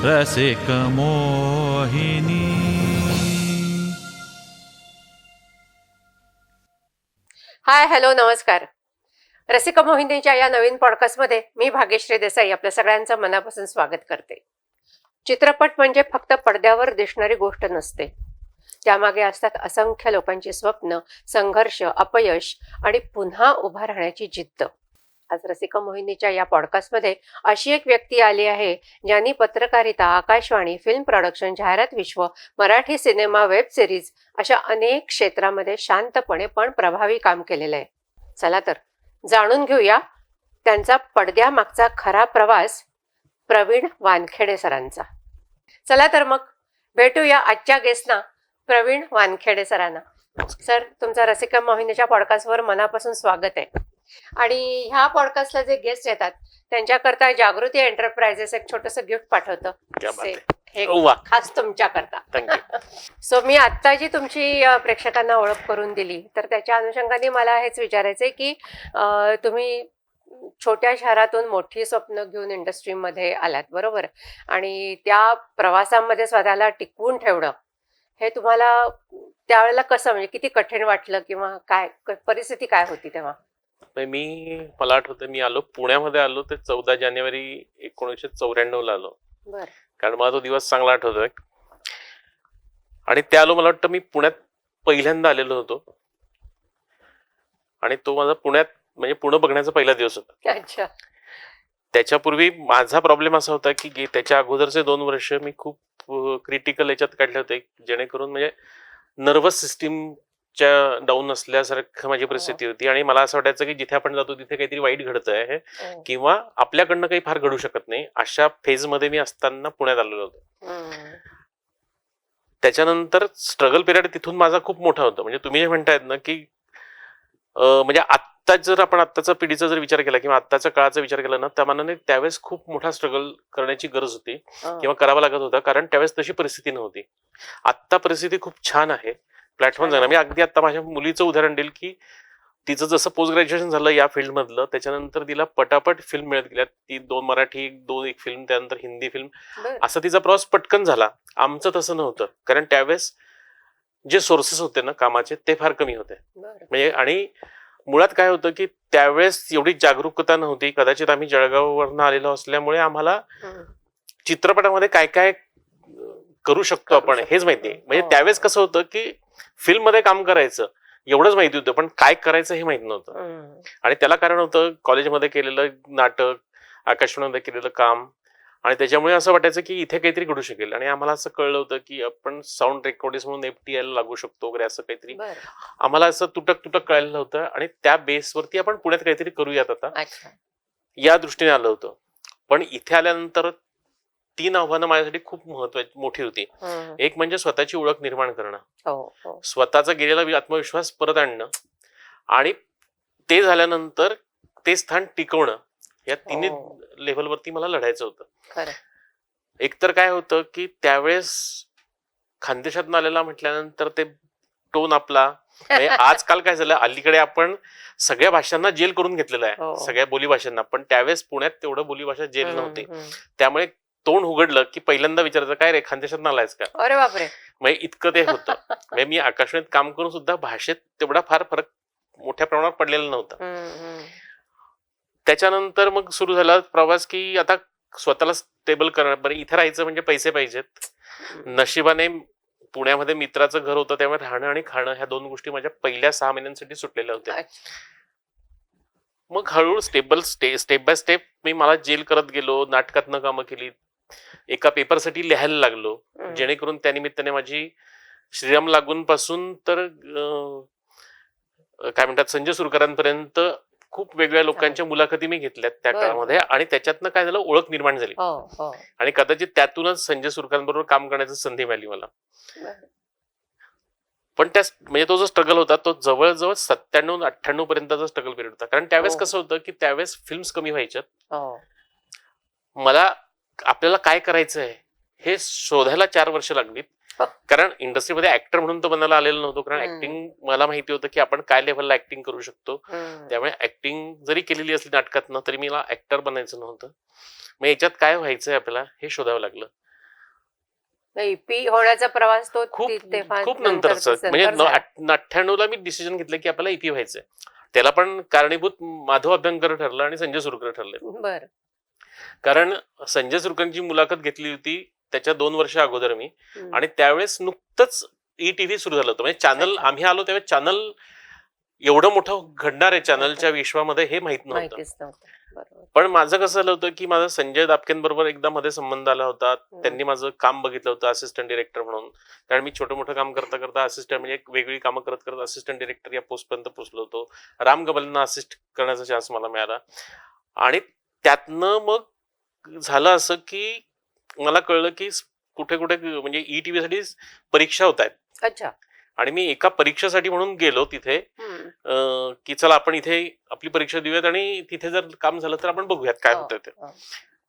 रसिक मोहिनी. हाय, हॅलो, नमस्कार. रसिक मोहिनीच्या या नवीन पॉडकास्टमध्ये मी भाग्यश्री देसाई आपल्या सगळ्यांचं मनापासून स्वागत करते. चित्रपट म्हणजे फक्त पडद्यावर दिसणारी गोष्ट नसते. त्यामागे असतात असंख्य लोकांची स्वप्न, संघर्ष, अपयश आणि पुन्हा उभा राहण्याची जिद्द. आज रसिका मोहिनीच्या या पॉडकास्टमध्ये अशी एक व्यक्ती आली आहे ज्यांनी पत्रकारिता, आकाशवाणी, फिल्म प्रोडक्शन, जाहिरात विश्व, मराठी सिनेमा, वेब सिरीज अशा अनेक क्षेत्रामध्ये शांतपणे पण प्रभावी काम केलेलं आहे. चला तर जाणून घेऊया त्यांचा पडद्यामागचा खरा प्रवास प्रवीण वानखेडे सरांचा. चला तर मग भेटूया आजच्या गेस्टना, प्रवीण वानखेडे सरांना. सर, तुमचा रसिका मोहिनीच्या पॉडकास्टवर मनापासून स्वागत आहे. आणि ह्या पॉडकास्टला जे गेस्ट येतात त्यांच्याकरता जागृती एंटरप्राइजेस एक छोटस गिफ्ट पाठवतं, हे खास तुमच्याकरता. सो मी आत्ता जी तुमची प्रेक्षकांना ओळख करून दिली, तर त्याच्या अनुषंगाने मला हेच विचारायचंय की तुम्ही छोट्या शहरातून मोठी स्वप्न घेऊन इंडस्ट्रीमध्ये आलात, बरोबर? आणि त्या प्रवासामध्ये स्वतःला टिकवून ठेवणं हे तुम्हाला त्यावेळेला कसं, म्हणजे किती कठीण वाटलं किंवा काय परिस्थिती काय होती तेव्हा? मला आठवतं, मी आलो पुण्यामध्ये आलो ते 14 जानेवारी 1994 आलो. कारण मला तो दिवस चांगला आठवतोय. आणि त्या आलो, मला वाटतं मी पुण्यात पहिल्यांदा आलेलो होतो आणि तो माझा पुण्यात म्हणजे पुणे बघण्याचा पहिला दिवस होता. अच्छा. त्याच्यापूर्वी माझा प्रॉब्लेम असा होता की त्याच्या अगोदरचे 2 वर्ष मी खूप क्रिटिकल याच्यात काढले होते, जेणेकरून म्हणजे नर्वस सिस्टीमच्या डाऊन असल्यासारखं माझी परिस्थिती होती. आणि मला असं वाटायचं की जिथे आपण जातो तिथे काहीतरी वाईट घडत आहे किंवा आपल्याकडनं काही फार घडू शकत नाही, अशा फेज मध्ये मी असताना पुण्यात आलेलो होतो. त्याच्यानंतर स्ट्रगल पिरियड तिथून माझा खूप मोठा होता. म्हणजे तुम्ही जे म्हणतायत ना की म्हणजे आत्ता जर आपण आत्ताचा पिढीचा जर विचार केला किंवा आत्ताच्या काळाचा विचार केला ना, त्या मानाने त्यावेळेस खूप मोठा स्ट्रगल करण्याची गरज होती किंवा करावा लागत होता, कारण त्यावेळेस तशी परिस्थिती नव्हती. आत्ता परिस्थिती खूप छान आहे, प्लॅटफॉर्म झाला. मी अगदी आता माझ्या मुलीचं उदाहरण देईल की तिचं जसं पोस्ट ग्रॅज्युएशन झालं या फील्ड मधलं, त्याच्यानंतर तिला पटापट फिल्म मिळत गेल्या. ती 2 मराठी, 2 एक फिल्म, त्यानंतर हिंदी फिल्म, असा तिचा प्रवास पटकन झाला. आमचं तसं नव्हतं, कारण त्यावेळेस जे सोर्सेस होते ना कामाचे ते फार कमी होते. म्हणजे आणि मुळात काय होतं की त्यावेळेस एवढी जागरूकता नव्हती. कदाचित आम्ही जळगाववरनं आलेलो असल्यामुळे आम्हाला चित्रपटामध्ये काय काय करू शकतो आपण हेच माहिती. म्हणजे त्यावेळेस कसं होतं की फिल्म मध्ये काम करायचं एवढंच माहिती होतं, पण काय करायचं हे माहित नव्हतं. आणि त्याला कारण होतं कॉलेजमध्ये केलेलं नाटक, आकाशवाणीमध्ये केलेलं काम, आणि त्याच्यामुळे असं वाटायचं की इथे काहीतरी घडू शकेल. आणि आम्हाला असं कळलं होतं की आपण साऊंड रेकॉर्डिस्ट म्हणून FTI ला लागू शकतो वगैरे, असं काहीतरी आम्हाला असं तुटक तुटक कळलेलं होतं. आणि त्या बेसवरती आपण पुण्यात काहीतरी करूयात आता, या दृष्टीने आलं होतं. पण इथे आल्यानंतर 3 आव्हानं माझ्यासाठी खूप मोठी होती. एक म्हणजे स्वतःची ओळख निर्माण करणं, स्वतःचा गेलेला आत्मविश्वास परत आणणं, आणि ते झाल्यानंतर ते स्थान टिकवणं. या तिन्ही लेव्हलवरती मला लढायचं होतं. एकतर काय होतं की त्यावेळेस खानदेशातून आलेला म्हटल्यानंतर ते टोन आपला, आजकाल काय झालं, अलीकडे आपण सगळ्या भाषांना जेल करून घेतलेलं आहे, सगळ्या बोलीभाषांना, पण त्यावेळेस पुण्यात तेवढं बोलीभाषा जेल नव्हती. त्यामुळे तोंड उघडलं की पहिल्यांदा विचारायचं, काय रे, खानदेशात आलायस का? अरे बापरे. म्हणजे इतकं ते होतं. म्हणजे मी आकाशवाणीत काम करून सुद्धा भाषेत तेवढा फार फरक मोठ्या प्रमाणात पडलेला नव्हता. त्याच्यानंतर मग सुरू झाला प्रवास की आता स्वतःला स्टेबल करणं. बरं, इथे राहायचं म्हणजे पैसे पाहिजेत. नशिबाने पुण्यामध्ये मित्राचं घर होतं, त्यामुळे राहणं आणि खाणं ह्या 2 गोष्टी माझ्या पहिल्या 6 महिन्यांसाठी सुटलेल्या होत्या. मग हळूहळू स्टेप बाय स्टेप मला जेल करत गेलो, नाटकातनं कामं केली, एका पेपरसाठी लिहायला लागलो, जेणेकरून त्यानिमित्ताने माझी श्रीराम लागून पासून तर काय म्हणतात संजय सुरकरांपर्यंत खूप वेगवेगळ्या लोकांच्या मुलाखती मी घेतल्यात त्या काळामध्ये. आणि त्याच्यातनं काय झालं, ओळख निर्माण झाली. आणि कदाचित त्यातूनच संजय सुरकरांबरोबर काम करण्याची संधी मिळाली मला. पण म्हणजे तो जो स्ट्रगल होता तो जवळजवळ 97-98 पर्यंतचा स्ट्रगल पिरियड होता. कारण त्यावेळेस कसं होतं की त्यावेळेस फिल्म्स कमी व्हायच्यात. मला आपल्याला काय करायचं आहे हे शोधायला 4 वर्ष लागलीत. कारण इंडस्ट्रीमध्ये ऍक्टर म्हणून तर बनायला आलेलं नव्हतं, कारण ऍक्टिंग मला माहिती होतं की आपण काय लेव्हलला ऍक्टिंग करू शकतो. त्यामुळे ऍक्टिंग जरी केलेली असली नाटकातनं तरी मला ऍक्टर बनायचं नव्हतं. मग याच्यात काय व्हायचंय आपल्याला हे शोधावं लागलं. ईपी होण्याचा प्रवास तो खूप तेव्हा खूप नंतर नंतरचं म्हणजे झाला. 98 मी डिसिजन घेतलं की आपल्याला ईपी व्हायचंय. त्याला पण कारणीभूत माधव अभ्यंकर ठरला आणि संजय सुरकर ठरले. बरं. कारण संजय सुरकरांची मुलाखत घेतली होती त्याच्या 2 वर्ष अगोदर मी, हम्म. आणि त्यावेळेस नुकतंच ईटीव्ही सुरू झालं होतं. म्हणजे चॅनल अच्छा. आम्ही आलो त्यावेळेस चॅनल एवढं मोठं घडणार आहे चॅनलच्या विश्वामध्ये हे माहित नव्हतं. माहितीच नव्हतं. बरोबर. पण माझं कसं झालं होतं की माझा संजय दापकेंबरोबर एकदा मध्ये संबंध आला होता. त्यांनी माझं काम बघितलं होतं असिस्टंट डिरेक्टर म्हणून. कारण मी छोटं मोठं काम करता करता असिस्टंट म्हणजे एक वेगळी कामं करत करत असिस्टंट डिरेक्टर या पोस्ट पर्यंत पोहोचलो होतो. राम गबलेंना असिस्ट करण्याचा चान्स मला मिळाला, आणि त्यातनं मग झालं असं की मला कळलं की कुठे कुठे म्हणजे ईटीव्ही साठी परीक्षा होत आहेत. अच्छा. आणि मी एका परीक्षेसाठी म्हणून गेलो तिथे, हम्म. की चला आपण इथे आपली परीक्षा देऊयात आणि तिथे जर काम झालं तर आपण बघूयात काय हो, होतं ते. हो.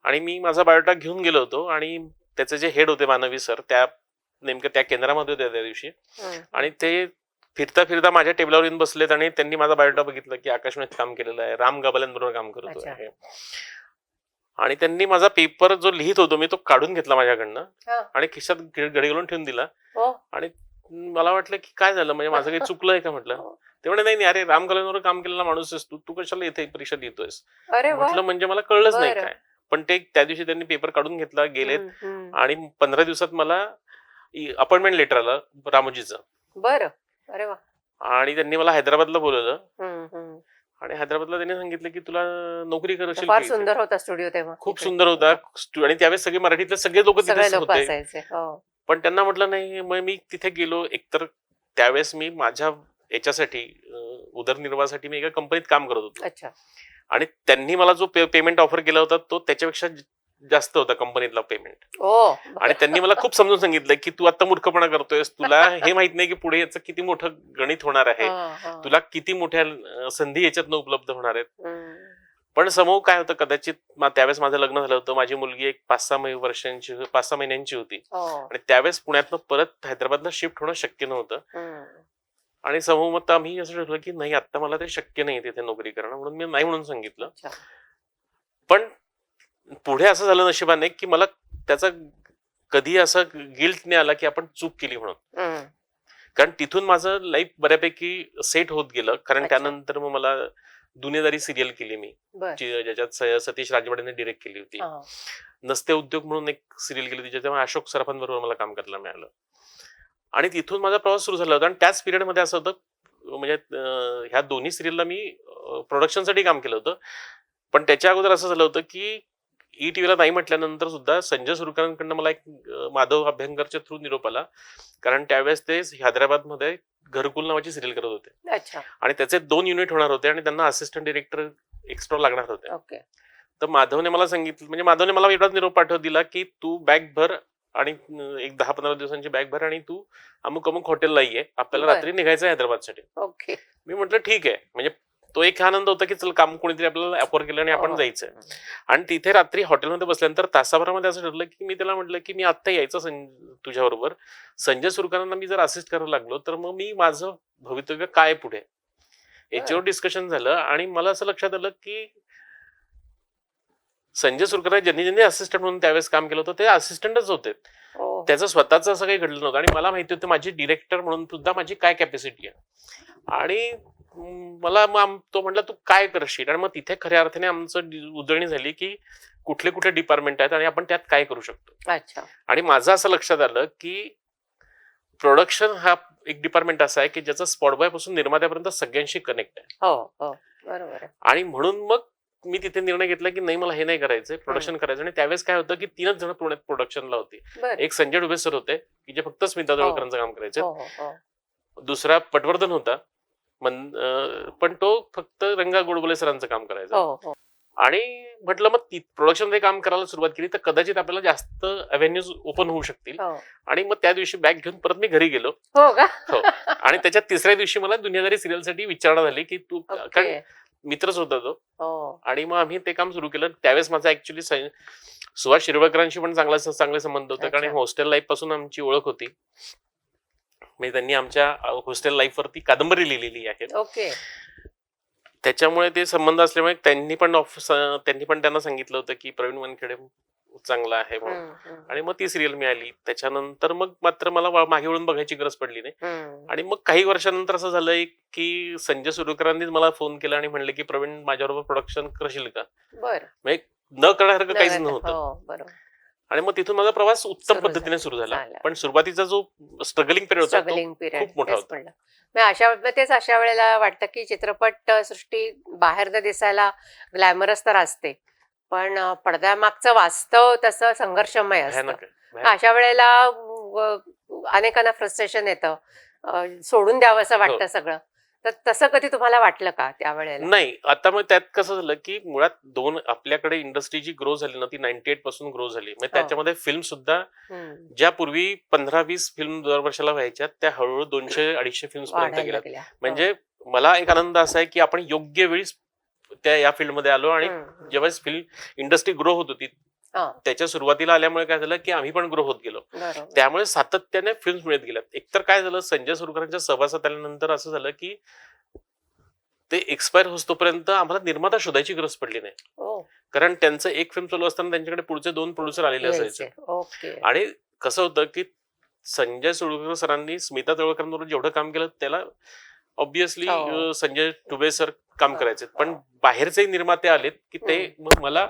आणि मी माझा बायोडा घेऊन गेलो होतो, आणि त्याचे जे हेड होते मानवी सर त्या नेमकं त्या केंद्रामध्ये होते त्या दिवशी, हम्म. आणि ते फिरता फिरता माझ्या टेबलावर येऊन बसलेत आणि त्यांनी माझा बायोडा बघितलं की आकाशवाणीत काम केलेलं आहे, राम गबाल्यांबरोबर काम करतो अच्छा. आहे, आणि त्यांनी माझा पेपर जो लिहित होतो मी तो काढून घेतला माझ्याकडनं हा. आणि खिशात घडी घालून ठेवून दिला. हो. आणि मला वाटलं की काय झालं, म्हणजे माझं काही चुकलं आहे का म्हटलं. हो. ते म्हणे नाही अरे राम गबाल्यांबरोबर काम केलेला माणूस आहेस तू, तू कशाला इथे परीक्षा देतोयस. अरे वा. म्हटलं म्हणजे मला कळलंच नाही बरं. काय. पण ते त्या दिवशी त्यांनी पेपर काढून घेतला, गेलेत, हम्म, हम्म. आणि 15 दिवसात मला अपॉइंटमेंट लेटर आलं रामोजीचं. बरं. अरे वा. आणि त्यांनी मला हैदराबादला बोलवलं, हम्म, हम्म. आणि हैदराबादला त्यांनी सांगितलं की तुला नोकरी करशील फार की इथे? सुंदर होता स्टुडिओ तेव्हा. खूप सुंदर होता. आणि त्यावेळेस सगळे मराठीतले सगळे लोक सगळे तिथेच लोक होते. असायचे. हो. पण त्यांना म्हटलं नाही. मग मी तिथे गेलो. एकतर त्यावेळेस मी माझ्या याच्यासाठी उदरनिर्वाहासाठी मी एका कंपनीत काम करत होतो, अच्छा. आणि त्यांनी मला जो पेमेंट ऑफर केला होता तो त्याच्यापेक्षा जास्त होता कंपनीतला पेमेंट. ओ. आणि त्यांनी मला खूप समजून सांगितलं की तू आता मूर्खपणा करतोयस, तुला हे माहित नाही की पुढे याचं किती मोठं गणित होणार आहे, हा, हा. तुला किती मोठ्या संधी याच्यातनं उपलब्ध होणार आहेत. हम्म. पण समोर काय होतं, कदाचित त्यावेळेस माझं लग्न झालं होतं, माझी मुलगी एक 5-6 महिन्यांची होती, हो. आणि त्यावेळेस पुण्यातनं परत हैदराबादला शिफ्ट होणं शक्य नव्हतं. हम्म. आणि समोर मग आम्ही असं ठरवलं की नाही आता मला ते शक्य नाही तिथे नोकरी करणं, म्हणून मी नाही म्हणून सांगितलं. अच्छा. पण पुढे असं झालं नशिबाने की मला त्याचा कधी असं गिल्ट नाही आला की आपण चूक केली म्हणून. हम्म. कारण तिथून माझं लाईफ बऱ्यापैकी सेट होत गेलं. कारण अच्छा. त्यानंतर मग मला दुनियादारी सिरियल केली मी, बर. ज्याच्यात सतीश राजवाडेने डिरेक्ट केली होती. हा. नसते उद्योग म्हणून एक सिरियल केली होती, ज्याच्यामुळे अशोक सराफांबरोबर मला काम करायला मिळालं. आणि तिथून माझा प्रवास सुरू झाला होता. आणि त्याच पिरियडमध्ये असं होतं, म्हणजे ह्या दोन्ही सिरियलला मी प्रोडक्शनसाठी काम केलं होतं. पण त्याच्या अगोदर असं झालं होतं की ईटीव्हीला नाही म्हटल्यानंतर सुद्धा संजय सुरकरांकडनं मला एक माधव अभ्यंकरच्या थ्रू निरोप आला. कारण त्यावेळेस ते हैदराबादमध्ये घरकुल नावाची सिरियल करत होते, अच्छा. आणि त्याचे 2 युनिट होणार होते, आणि त्यांना असिस्टंट डिरेक्टर एक्स्ट्रा लागणार होते. ओके. तर माधवने मला सांगितलं, म्हणजे माधवने मला एवढाच निरोप पाठवून दिला की तू बॅग भर आणि एक 10-15 दिवसांची बॅग भर, आणि तू अमुक अमुक हॉटेलला ये, आपल्याला बर. रात्री निघायचं हैदराबादसाठी. ओके. मी म्हटलं ठीक आहे. म्हणजे तो एक आनंद होता की चल काम कोणीतरी आपल्याला ऑफर केलं आणि आपण हो. जायचंय. आणि तिथे रात्री हॉटेलमध्ये बसल्यानंतर तासाभरामध्ये असं ठरलं की मी त्याला म्हटलं की मी आत्ता यायचं तुझ्या बरोबर. संजय सुरकरांना मी जर असिस्ट करायला लागलो तर मग मी माझं भवितव्य काय पुढे याच्यावर डिस्कशन झालं. आणि मला असं लक्षात आलं की संजय सुरकर ज्यांनी ज्यांनी असिस्टंट म्हणून त्यावेळेस काम केलं होतं ते असिस्टंटच होते. ओ. त्याचं स्वतःचं असं काही घडलं नव्हतं. आणि मला माहिती होतं माझी डिरेक्टर म्हणून सुद्धा माझी काय कॅपॅसिटी आहे. आणि मला मग तो म्हटला तू काय करशील. आणि मग तिथे खऱ्या अर्थाने आमचं उजळणी झाली की कुठले कुठले डिपार्टमेंट आहेत आणि आपण त्यात काय करू शकतो. अच्छा. आणि माझं असं लक्षात आलं की प्रोडक्शन हा एक डिपार्टमेंट असा आहे की ज्याचं स्पॉट बॉय पासून निर्मात्यापर्यंत सगळ्यांशी कनेक्ट आहे. हो, हो. बरोबर आहे. आणि म्हणून मग मी तिथे निर्णय घेतला की नाही मला हे नाही करायचंय, प्रोडक्शन करायचं. आणि त्यावेळेस काय होतं की 3च जण पुण्यात प्रोडक्शनला होती. बर. एक संजय डुबे सर होते की जे फक्त स्मिता जवळकरांचं काम करायचे. हो, हो, हो. दुसरा पटवर्धन होता, पण तो फक्त रंगा गोडबोले सरांचं काम करायचा. हो, हो. आणि म्हटलं मग प्रोडक्शन मध्ये काम करायला सुरुवात केली तर कदाचित आपल्याला जास्त अव्हेन्यूज ओपन होऊ शकतील. हो. आणि मग त्या दिवशी बॅग घेऊन परत मी घरी गेलो. हो का? हो. आणि त्याच्या तिसऱ्या दिवशी मला दुनियादारी सिरियल साठी विचारणा झाली की तू, कारण ओके. मित्रच होता तो. हो. आणि मग आम्ही ते काम सुरू केलं. त्यावेळेस माझा ऍक्च्युली सुहास शिरवळकरांशी पण चांगले संबंध होते, कारण अच्छा. हॉस्टेल लाईफ पासून आमची ओळख होती. म्हणजे त्यांनी आमच्या हॉस्टेल लाईफ वरती कादंबरी लिहिलेली आहे. ओके. त्याच्यामुळे ते संबंध असल्यामुळे त्यांनी पण त्यांना सांगितलं होतं की प्रवीण वानखेडे चांगला आहे म्हणून. आणि मग ती सिरियल मिळाली. त्याच्यानंतर मग मात्र मला मागे वळून बघायची गरज पडली नाही. आणि मग काही वर्षानंतर असं झालंय की संजय सुरकरांनीच मला फोन केला आणि म्हणले की प्रवीण माझ्याबरोबर प्रोडक्शन करशील का. बरं. म्हणजे न करण्यासारखं काहीच नव्हे, नव्हतं. हो, बरोबर. आणि मग तिथून माझा प्रवास उत्तम सुरू पद्धतीने सुरू झाला. झाला. पण सुरुवातीचा जो स्ट्रगलिंग पिरियड होता तो स्ट्रगलिंग पिरियड खूप मोठा तेच होता. म्हणलं. मग अशा वेळेला वाटतं की चित्रपट सृष्टी बाहेर न दिसायला ग्लॅमरस तर असते, पण पडद्यामागचं वास्तव तसं संघर्षमय असतं. भयानक आहे, मग भयानक. अशा वेळेला अनेकांना फ्रस्ट्रेशन येतं, सोडून द्यावं असं हो. वाटतं सगळं. तर तसं कधी तुम्हाला वाटलं का त्यावेळेला? नाही, आता मग त्यात कसं झालं की मुळात आपल्याकडे इंडस्ट्री जी ग्रो झाली ना ती 98 पासून ग्रो झाली. मग त्याच्यामध्ये फिल्म सुद्धा ज्या पूर्वी 15-20 फिल्म दर वर्षाला व्हायच्या त्या हळूहळू 200-250 फिल्म्स पर्यंत वाढायला गेल्या. लागल्या. म्हणजे मला एक आनंद असा आहे की आपण योग्य वेळी त्या या फील्डमध्ये आलो. आणि जेव्हा फिल्म इंडस्ट्री ग्रो होत होती त्याच्या सुरुवातीला आल्यामुळे काय झालं की आम्ही पण ग्रो होत गेलो. त्यामुळे सातत्याने फिल्म्स मिळत गेल्यात. एकतर काय झालं, संजय सुरकरांच्या सहवासात आल्यानंतर असं झालं की ते एक्सपायर होतोपर्यंत आम्हाला निर्माता शोधायची गरज पडली नाही. कारण त्यांचं एक फिल्म चालू असताना त्यांच्याकडे पुढचे 2 प्रोड्युसर आलेले असायचे. आणि कसं होतं की संजय सुरकर सरांनी स्मिता तळवळकरांबरोबर जेवढं काम केलं त्याला ऑब्विसली संजय टुबे सर काम करायचे. पण बाहेरचे निर्माते आलेत की ते मग मला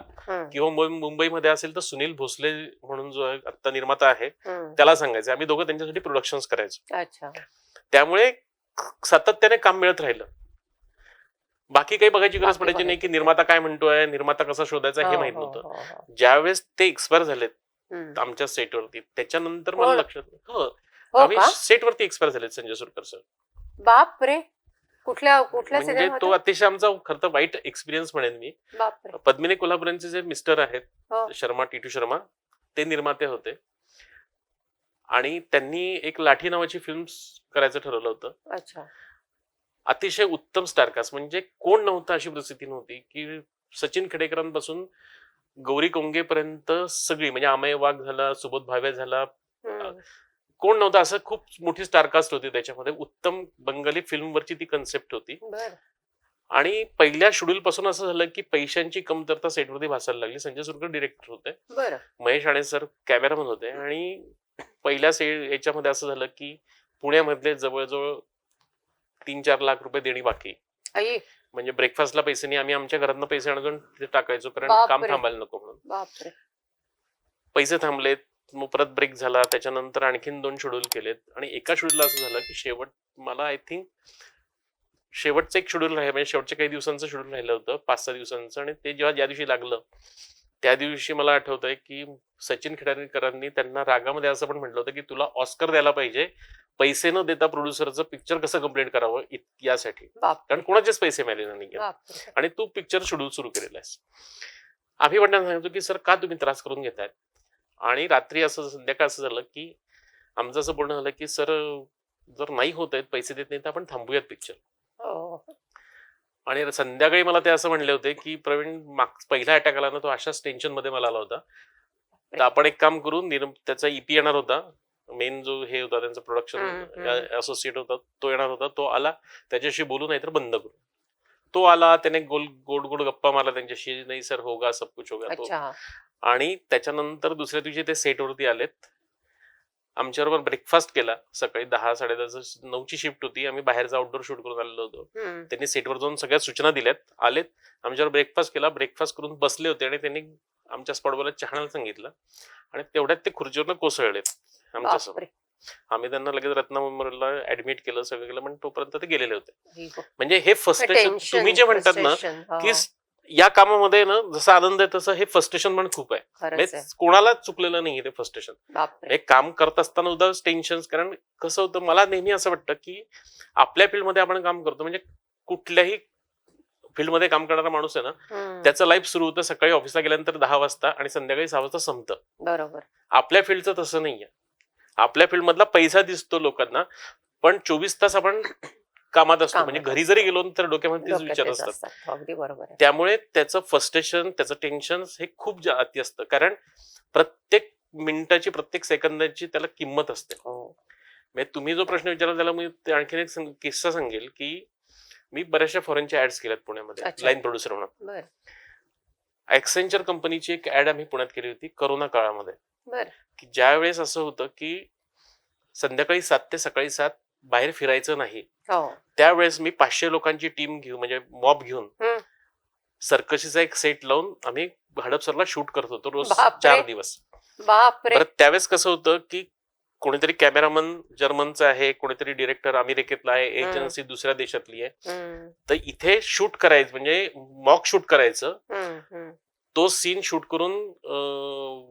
किंवा मुंबईमध्ये असेल तर सुनील भोसले म्हणून जो आता निर्माता आहे त्याला सांगायचे. आम्ही दोघं त्यांच्यासाठी प्रोडक्शन करायचो. त्यामुळे सातत्याने काम मिळत राहिलं. बाकी काही बघायची गरज पडायची नाही की निर्माता काय म्हणतोय, निर्माता कसा शोधायचा हे माहित नव्हतं. ज्यावेळेस ते एक्सपायर झालेत आमच्या सेटवरती त्याच्यानंतर मला लक्षात आम्ही सेटवरती एक्सपायर झालेत संजय सुरकर सर. बापरे, कुठल्या म्हणजे तो अतिशय आमचा खरं तर वाईट एक्सपिरियन्स म्हणेन मी. पद्मिनी कोल्हापुरांचे जे मिस्टर आहेत शर्मा, टीटू शर्मा, ते निर्माते होते. आणि त्यांनी एक लाठी नावाची फिल्म करायचं ठरवलं होतं. अतिशय उत्तम स्टारकास्ट, म्हणजे कोण नव्हतं अशी परिस्थिती नव्हती की सचिन खेडेकरांपासून गौरी कोंगेपर्यंत सगळी, म्हणजे अमय वाघ झाला, सुबोध भावे झाला, कोण नव्हतं असं. खूप मोठी स्टारकास्ट होती त्याच्यामध्ये. उत्तम बंगाली फिल्मवरची ती कन्सेप्ट होती. आणि पहिल्या शेड्यूल पासून असं झालं की पैशांची कमतरता सेटवरती भासायला लागली. संजय सुरकर डिरेक्टर होते, महेश आणे सर कॅमेरामन होते. आणि पहिल्या याच्यामध्ये असं झालं की पुण्यामधले जवळजवळ 3-4 लाख रुपये देणी बाकी. म्हणजे ब्रेकफास्टला पैसे नाही, आम्ही आमच्या घरातनं पैसे आणून तिथे टाकायचो कारण काम थांबायला नको म्हणून. पैसे थांबलेत, मग परत ब्रेक झाला. त्याच्यानंतर आणखीन 2 शेड्यूल केलेत. आणि एका शेड्यूलला असं झालं की शेवट मला आय थिंक शेवटचं एक शेड्यूल राहिलं, म्हणजे शेवटच्या काही दिवसांचं शेड्यूल राहिलं होतं 5-6 दिवसांचं. आणि ते जेव्हा ज्या दिवशी लागलं त्या दिवशी मला आठवतंय की सचिन खेडेकरांनी त्यांना रागामध्ये असं पण म्हटलं होतं की तुला ऑस्कर द्यायला पाहिजे, पैसे न देता प्रोड्युसरचं पिक्चर कसं कंप्लीट करावं यासाठी, कारण कोणाचेच पैसे मिळाले नाही आणि तू पिक्चर शेड्यूल सुरू केलेला आहेस. आम्ही पण त्यांना सांगतो की सर का तुम्ही त्रास करून घेताय. आणि रात्री असं संध्याकाळ असं झालं की आमचं असं बोलणं झालं की सर जर नाही होत आहेत, पैसे देत नाही तर आपण थांबूयात पिक्चर. आणि संध्याकाळी मला ते असं म्हणले होते की प्रवीण पहिला अटॅक आला ना तो अशाच टेन्शन मध्ये मला आला होता, तर आपण एक काम करू, त्याचा ईपी येणार होता, मेन जो हे होता त्यांचा प्रोडक्शन असोसिएट होता तो येणार होता, तो आला, त्याच्याशी बोलू नाही तर बंद करू. तो आला, त्याने गोड गोड गप्पा मारला त्यांच्याशी, नाही सर होगा सब कुछ होगा तो. आणि त्याच्यानंतर दुसऱ्या दिवशी ते सेटवरती आलेत, आमच्याबरोबर ब्रेकफास्ट केला. सकाळी 10-10:30-9ची शिफ्ट होती, आम्ही बाहेरचा आउटडोर शूट करून आलेलो होतो. त्यांनी सेटवर जाऊन सगळ्या सूचना दिल्यात, आलेत, आमच्यावर ब्रेकफास्ट केला. ब्रेकफास्ट करून बसले होते आणि त्यांनी आमच्या स्पॉटवर चहाण्याला सांगितलं आणि तेवढ्यात ते खुर्चीवरनं कोसळलेत आमच्यासमोर. आम्ही त्यांना लगेच रत्ना मेमोरियलला ऍडमिट केलं, सगळं केलं, पण तोपर्यंत ते गेलेले होते. म्हणजे हे फ्रस्ट्रेशन तुम्ही जे म्हणतात ना की या कामामध्ये ना जसा आनंद आहे तसं हे फ्रस्ट्रेशन पण खूप आहे. कोणाला चुकलेलं नाही ते फ्रस्ट्रेशन. हे काम करत असताना सुद्धा टेन्शन, कारण कसं होतं मला नेहमी असं वाटतं की आपल्या फील्डमध्ये आपण काम करतो, म्हणजे कुठल्याही फील्डमध्ये काम करणारा माणूस आहे ना त्याचं लाईफ सुरू होतं सकाळी ऑफिसला गेल्यानंतर 10 वाजता आणि संध्याकाळी 6 वाजता संपतं. बरोबर. आपल्या फील्डचं तसं नाहीये. आपल्या फील्डमधला पैसा दिसतो लोकांना, पण 24 तास आपण कामात असतो. म्हणजे घरी जरी गेलो तर डोक्यामध्ये तेच विचार असतात. अगदी बरोबर. त्यामुळे त्याचं फ्रस्ट्रेशन, त्याचं टेन्शन हे खूप अति असतं, कारण प्रत्येक मिनिटाची, प्रत्येक सेकंदाची त्याला किंमत असते. म्हणजे तुम्ही जो प्रश्न विचारला त्याला मी आणखीन एक किस्सा सांगेल की मी बऱ्याचशा फॉरेनच्या ऍड्स केल्यात पुण्यामध्ये लाईन प्रोड्युसर म्हणून. ॲक्सेंचर कंपनीची एक ऍड आम्ही पुण्यात केली होती करोना काळामध्ये, बर की ज्या वेळेस असं होतं की संध्याकाळी 7 ते सकाळी 7 बाहेर फिरायचं नाही, हो त्यावेळेस मी 500 लोकांची टीम घेऊन म्हणजे मॉब घेऊन हम्म. सर्कशीचा एक सेट लावून आम्ही हडपसरला शूट करत होतो रोज बापरे. 4 दिवस. बापरे बरं त्यावेळेस कसं होतं की कोणीतरी कॅमेरामन जर्मनचा आहे, कोणीतरी डिरेक्टर अमेरिकेतला आहे, एजन्सी दुसऱ्या देशातली आहे, हम्म, तर इथे शूट करायचं म्हणजे मॉक शूट करायचं, हम्म, हम्म. तो सीन शूट करून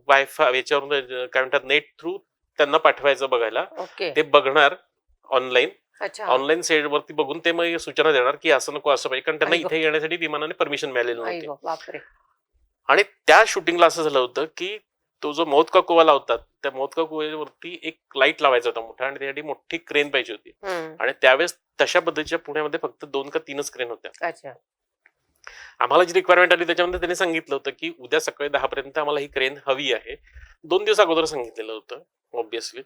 वायफाय याच्यावरून काय म्हणतात नेट थ्रू त्यांना पाठवायचं बघायला, ओके ते बघणार ऑनलाईन अच्छा ऑनलाईन सेट वरती बघून ते मग सूचना देणार की असं नको असं पाहिजे, कारण त्यांना आई गो. इथे येण्यासाठी विमानाने परमिशन मिळालेली आई नव्हती. गो, बापरे आणि त्या शूटिंगला असं झालं होतं की तो जो मौत का कुवा लावतात त्या मौत का कुवेवरती एक लाईट लावायचा होता मोठा, आणि त्यासाठी मोठी क्रेन पाहिजे होती, हम्म, आणि त्यावेळेस तशा पद्धतीच्या पुण्यामध्ये फक्त 2 का 3च क्रेन होत्या. अच्छा आम्हाला जी रिक्वायरमेंट आली त्याच्यामध्ये त्यांनी सांगितलं होतं की उद्या सकाळी 10 पर्यंत आम्हाला ही क्रेन हवी आहे. 2 दिवस अगोदर सांगितलेलं होतं ऑब्व्हियसली,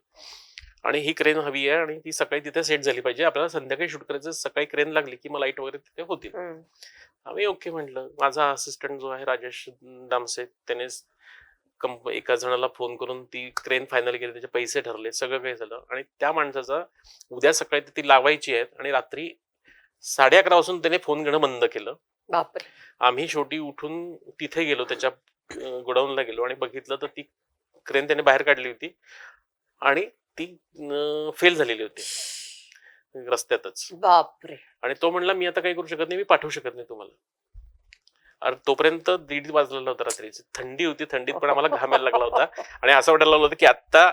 आणि ही क्रेन हवी आहे आणि ती सकाळी तिथे सेट झाली पाहिजे, आपल्याला संध्याकाळी शूट करायचं, सकाळी क्रेन लागली की मग लाईट वगैरे तिथे होतील. हम्म, आम्ही ओके म्हटलं. माझा असिस्टंट जो आहे राजेश दामसे, त्याने एका जणाला फोन करून ती क्रेन फायनल केली, त्याचे पैसे ठरले, सगळं काही झालं, आणि त्या माणसाचा उद्या सकाळी ती लावायची आहे, आणि रात्री 11:30 वाजून त्याने फोन घेणं बंद केलं. बापरे आम्ही शेवटी उठून तिथे गेलो, त्याच्या गोडाऊनला गेलो आणि बघितलं तर ती क्रेन त्याने बाहेर काढली होती आणि ती फेल झालेली होती रस्त्यातच. बापरे आणि तो म्हणला मी आता काही करू शकत नाही, मी पाठवू शकत नाही तुम्हाला. अरे तोपर्यंत 1:30 वाजलेला होता रात्रीची, थंडी होती, थंडीत पण आम्हाला घामायला लागला होता, आणि असं वाटायला लागलं होतं की आता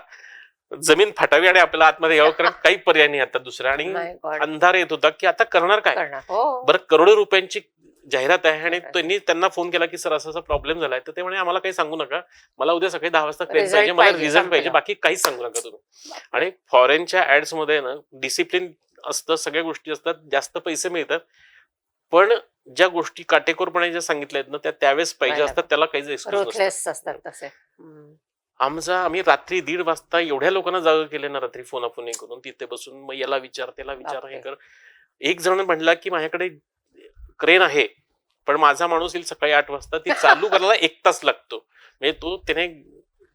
जमीन फाटावी आणि आपल्याला आतमध्ये यावं, कारण काही पर्याय नाही आता दुसरा, आणि My God. अंधार येत होता की आता करणार काय. करणार हो बरं करोडो रुपयांची जाहिरात आहे, आणि त्यांना फोन केला की सर असा असा प्रॉब्लेम झालाय, तर ते म्हणे आम्हाला काही सांगू नका, मला उद्या सकाळी 10 वाजता क्रेन Result पाहिजे, मला पाहिजे, रिझल्ट पाहिजे, संपलं. बाकी काहीच सांगू नका तुम्ही. आणि फॉरेनच्या ऍड्स मध्ये ना डिसिप्लिन असतं, सगळ्या गोष्टी असतात, जास्त पैसे मिळतात, पण ज्या गोष्टी काटेकोरपणे ज्या सांगितल्या आहेत ना त्या त्यावेळेस पाहिजे असतात, त्याला काहीच एक्सक्यूज नसतं. रुथलेस असतात तसे हम्म. आम्ही रात्री 1:30 वाजता एवढ्या लोकांना जागा केले ना रात्री, फोनाफोनी करून तिथे बसून, मग याला विचार त्याला विचार, हे कर. एक जण म्हणला की माझ्याकडे क्रेन आहे पण माझा माणूस येईल सकाळी 8 वाजता, ती चालू करायला 1 तास लागतो, म्हणजे त्याने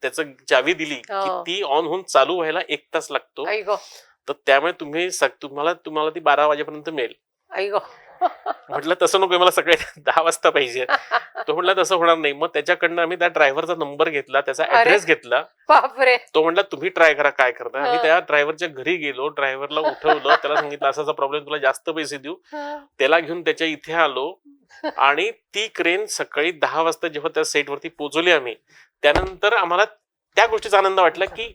त्याचं चावी दिली की ती ऑन होऊन चालू व्हायला 1 तास लागतो, आई गो तर त्यामुळे तुम्हाला ती 12 वाजेपर्यंत मिळेल. आई गो म्हटलं तसं नको, मला सगळे 10 वाजता पाहिजे. तो म्हटला तसं होणार नाही. मग त्याच्याकडनं आम्ही त्या ड्रायव्हरचा नंबर घेतला, त्याचा ऍड्रेस घेतला. बापरे तो म्हटला तुम्ही ट्राय करा काय करता. आम्ही त्या ड्रायव्हरच्या घरी गेलो, ड्रायव्हरला उठवलं, त्याला सांगितलं असा प्रॉब्लेम, तुला जास्त पैसे देऊ. त्याला घेऊन त्याच्या इथे आलो, आणि ती क्रेन सकाळी 10 वाजता जेव्हा त्या सेटवरती पोहोचवली आम्ही, त्यानंतर आम्हाला त्या गोष्टीचा आनंद वाटला की,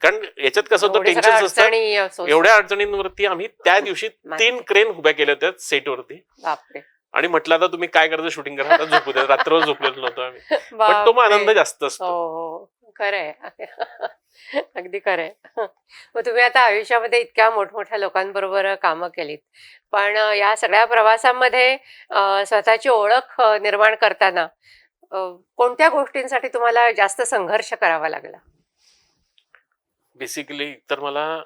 कारण याच्यात कसं होतं, टेन्शन असतं, एवढ्या अडचणींवरती आम्ही त्या दिवशी 3 क्रेन उभ्या केल्या होत्या सेटवरती. बापरे आणि म्हटलं आता तुम्ही काय करता शूटिंग करा, आता झोपू द्या. रात्रभर झोपलेलो नव्हतो आम्ही, पण तो मग आनंद जास्त असतो. हो खरंय अगदी खरंय. मग तुम्ही आता आयुष्यामध्ये इतक्या मोठमोठ्या लोकांबरोबर कामं केलीत, पण या सगळ्या प्रवासामध्ये स्वतःची ओळख निर्माण करताना कोणत्या गोष्टींसाठी तुम्हाला जास्त संघर्ष करावा लागला? बेसिकली तर मला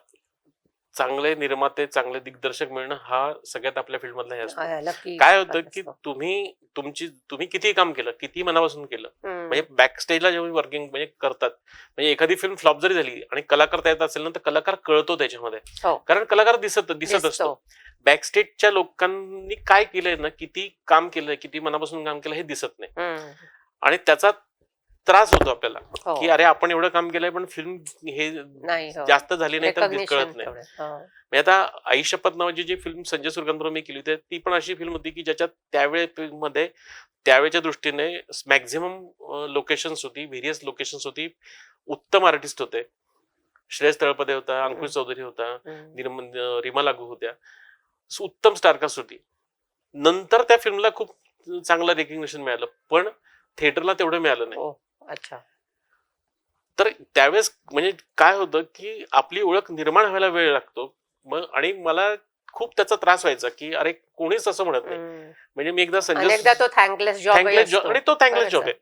चांगले निर्माते, चांगले दिग्दर्शक मिळणं हा सगळ्यात आपल्या फील्ड मधला हे असतो. नक्की काय होतं की तुम्ही किती काम केलं, किती मनापासून केलं, म्हणजे बॅक स्टेजला जेव्हा वर्किंग म्हणजे करतात, म्हणजे एखादी फिल्म फ्लॉप जरी झाली आणि कलाकार तयार असेल ना, तर कलाकार कळतो त्याच्यामध्ये, कारण कलाकार दिसत असतो. बॅक स्टेजच्या लोकांनी काय केलंय ना, किती काम केलंय, किती मनापासून काम केलं हे दिसत नाही, आणि त्याचा त्रास होतो आपल्याला की अरे आपण एवढं काम केलंय पण फिल्म हे जास्त झाली नाही तर कळत नाही. म्हणजे आता आई शपथ नावाची जी फिल्म संजय सुरगंबरोबर मी केली होती, ती पण अशी फिल्म होती की ज्याच्यात त्यावेळेमध्ये त्यावेळेच्या दृष्टीने मॅक्झिमम लोकेशन्स होती, व्हेरियस लोकेशन्स होती, उत्तम आर्टिस्ट होते, श्रेयस तळपदे होता, अंकुश चौधरी होता, रीमा लागू होत्या, उत्तम स्टारकास्ट होती. नंतर त्या फिल्मला खूप चांगलं रेकग्निशन मिळालं, पण थिएटरला तेवढं मिळालं नाही. अच्छा. तर त्यावेळेस म्हणजे काय होतं की आपली ओळख निर्माण व्हायला वेळ लागतो. मग आणि मला खूप त्याचा त्रास व्हायचा की अरे कोणीच असं म्हणत नाही. म्हणजे मी एकदा संजय तो थँकलेस जॉब आणि तो थँकलेस जॉब आहे.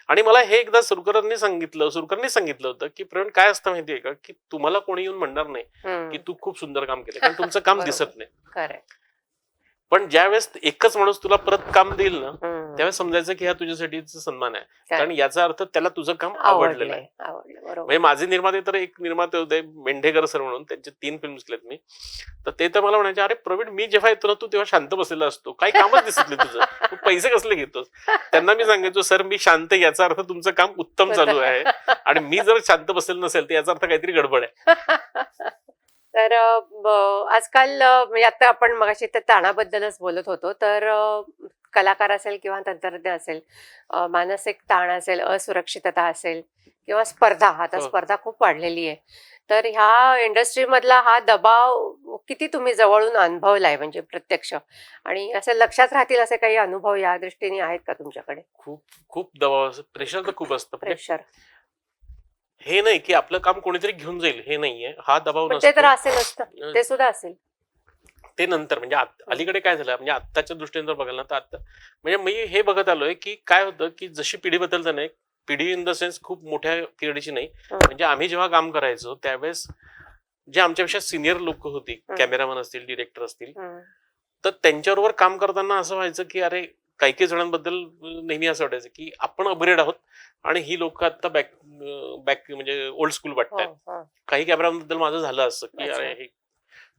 आणि मला हे एकदा सुरकरांनी सांगितलं होतं की प्रवीण काय असतं माहितीये का, की तुम्हाला कोणी येऊन म्हणणार नाही की तू खूप सुंदर काम केलं, कारण तुमचं काम दिसत नाही. पण ज्यावेळेस एकच माणूस तुला परत काम देईल ना, त्यावेळेस समजायचं की हा तुझ्यासाठीचा सन्मान आहे, काय? कारण याचा अर्थ त्याला तुझं काम आवडलेलं आहे. आवडलं बरोबर. म्हणजे माझे निर्माते तर एक निर्माते होते मेंढेकर सर म्हणून, त्यांचे 3 फिल्म्स केलेत मी. तर ते तर मला म्हणायचे, अरे प्रवीण, मी जेव्हा येतो ना तू तेव्हा शांत बसलेला असतो, काही कामच दिसत नाही तुझं, तू पैसे कसले घेतोस. त्यांना मी सांगायचो, सर मी शांत आहे, याचा अर्थ तुमचं काम उत्तम चालू आहे, आणि मी जर शांत बसलेलं नसेल तर याचा अर्थ काहीतरी गडबड आहे. तर आजकाल म्हणजे आता आपण मगाशी त्या ताणाबद्दलच बोलत होतो, तर कलाकार असेल किंवा तंत्रज्ञ असेल, मानसिक ताण असेल, असुरक्षितता असेल किंवा स्पर्धा, आता हो. स्पर्धा खूप वाढलेली आहे. तर ह्या इंडस्ट्रीमधला हा दबाव किती तुम्ही जवळून अनुभवलाय, म्हणजे प्रत्यक्ष, आणि असं लक्षात राहतील असे काही अनुभव या दृष्टीने आहेत का तुमच्याकडे? खूप खूप दबाव, प्रेशर तर खूप असतं. म्हणजे प्रेशर हे नाही की आपलं काम कोणीतरी घेऊन जाईल, हे नाहीये, हा दबाव पण ते तर नसतो. असेल असतं, ते सुद्धा असेल. ते नंतर म्हणजे अलीकडे काय झालं, म्हणजे आत्ताच्या दृष्टीने जर बघाल ना, तर आता म्हणजे मी हे बघत आलोय की काय होतं की जशी पिढी बदलते ना, पिढी इन द सेन्स खूप मोठ्या पिढीची नाही, म्हणजे आम्ही जेव्हा काम करायचो त्यावेळेस जे आमच्यापेक्षा सिनियर लोक होती, कॅमेरामन असतील, डिरेक्टर असतील, तर त्यांच्याबरोबर काम करताना असं व्हायचं की अरे काही काही जणांबद्दल नेहमी असं वाटायचं की आपण अपग्रेड आहोत आणि ही लोक आता बॅक म्हणजे ओल्ड स्कूल वाटतात. काही कॅमेराबद्दल माझं झालं असं की अरे हे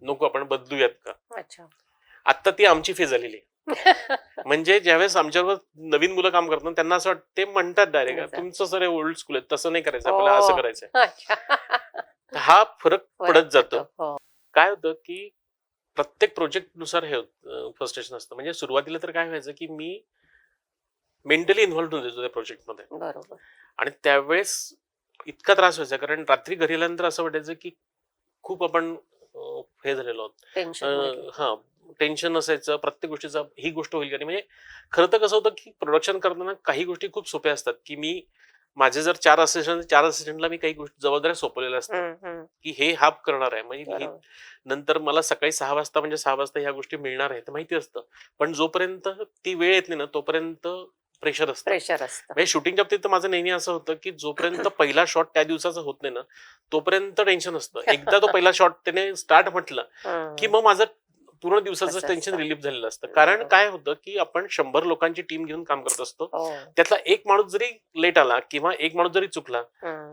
नको, आपण बदलूयात का. अच्छा. आता ती आमची फेज आलेली आहे. म्हणजे ज्यावेळेस आमच्याबरोबर नवीन मुलं काम करतात त्यांना असं वाटतं, ते म्हणतात डायरेक्ट, तुमचं सर ओल्ड स्कूल आहे, तसं नाही करायचं, आपल्याला असं करायचंय. हा फरक पडत जातो. काय होतं की प्रत्येक प्रोजेक्ट नुसार हे फ्रस्ट्रेशन असतं. म्हणजे सुरुवातीला तर काय व्हायचं की मी मेंटली इन्व्हॉल्व्ह होऊन जायचो त्या प्रोजेक्टमध्ये, बरोबर. आणि त्यावेळेस इतका त्रास व्हायचा, कारण रात्री घरी आल्यानंतर असं वाटायचं की खूप आपण हे झालेलो आहोत. टेन्शन टेन्शन असायचं प्रत्येक गोष्टीचं, ही गोष्ट होईल का नाही. म्हणजे खरं तर कसं होतं की प्रोडक्शन करताना काही गोष्टी खूप सोप्या असतात, की मी माझे जर 4 असिस्टंटला मी काही गोष्टी जबाबदाऱ्या सोपवलेल्या असतात की हे हा करणार आहे, म्हणजे नंतर मला सकाळी 6 वाजता म्हणजे 6 वाजता ह्या गोष्टी मिळणार आहेत माहिती असतं, पण जोपर्यंत ती वेळ येत नाही ना तोपर्यंत प्रेशर असतं. म्हणजे शूटिंगच्या बाबतीत तर माझं नेहमी असं होतं की जोपर्यंत पहिला शॉट त्या दिवसाचा होत नाही ना तोपर्यंत टेन्शन असतं. एकदा तो पहिला शॉट त्याने स्टार्ट म्हटलं की मग माझं पूर्ण दिवसाचं टेन्शन रिलीफ झालेलं असतं. कारण काय होतं की आपण 100 लोकांची टीम घेऊन काम करत असतो, त्यातला एक माणूस जरी लेट आला किंवा एक माणूस जरी चुकला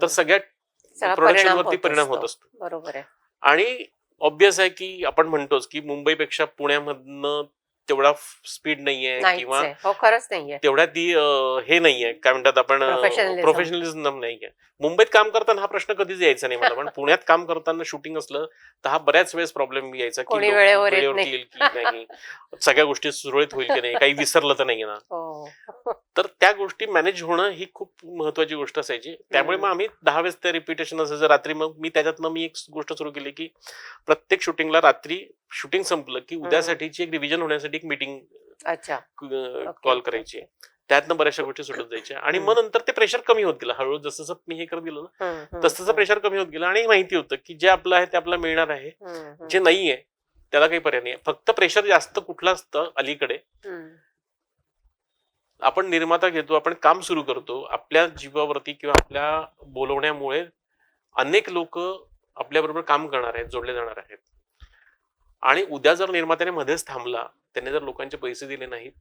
तर सगळ्या प्रोडक्शनवरती परिणाम होत असतो. बरोबर आहे. आणि ऑब्विस आहे की आपण म्हणतोच की मुंबईपेक्षा पुण्यामधनं तेवढा स्पीड नाहीये किंवा खरंच नाहीये तेवढ्या ती हे नाहीये, काय म्हणतात आपण, प्रोफेशनलिझम नाहीये. मुंबईत काम करताना हा प्रश्न कधीच यायचा नाही मला, पण पुण्यात काम करताना शूटिंग असलं तर हा बऱ्याच वेळेस प्रॉब्लेम यायचा की वेळेवर येईल की नाही, सगळ्या गोष्टी सुरळीत होईल की नाही, काही विसरलं तर नाही ना. तर त्या गोष्टी मॅनेज होणं ही खूप महत्वाची गोष्ट असायची. त्यामुळे मग आम्ही 10 वेळेस ते रिपिटेशन असायचं रात्री. मग मी त्याच्यातनं मी एक गोष्ट सुरू केली की प्रत्येक शूटिंगला रात्री शूटिंग संपलं की उद्यासाठीची एक रिव्हिजन होण्यासाठी एक मीटिंग कॉल करायची. त्यातनं बऱ्याचशा गोष्टी सुटत जायच्या, आणि मग नंतर ते प्रेशर कमी होत गेलं हळूहळू. जसं मी हे करत गेलो ना तसं प्रेशर कमी होत गेलं, आणि माहिती होतं की जे आपलं आहे ते आपल्याला मिळणार आहे, जे नाहीये त्याला काही पर्याय नाही. फक्त प्रेशर जास्त कुठलं असतं अलीकडे, आपण निर्माता घेतो, आपण काम सुरू करतो, आपल्या जीवावरती किंवा आपल्या बोलवण्यामुळे अनेक लोक आपल्या बरोबर काम करणार आहेत, जोडले जाणार आहेत, आणि उद्या जर निर्मात्याने मध्येच थांबला, त्याने जर लोकांचे पैसे दिले नाहीत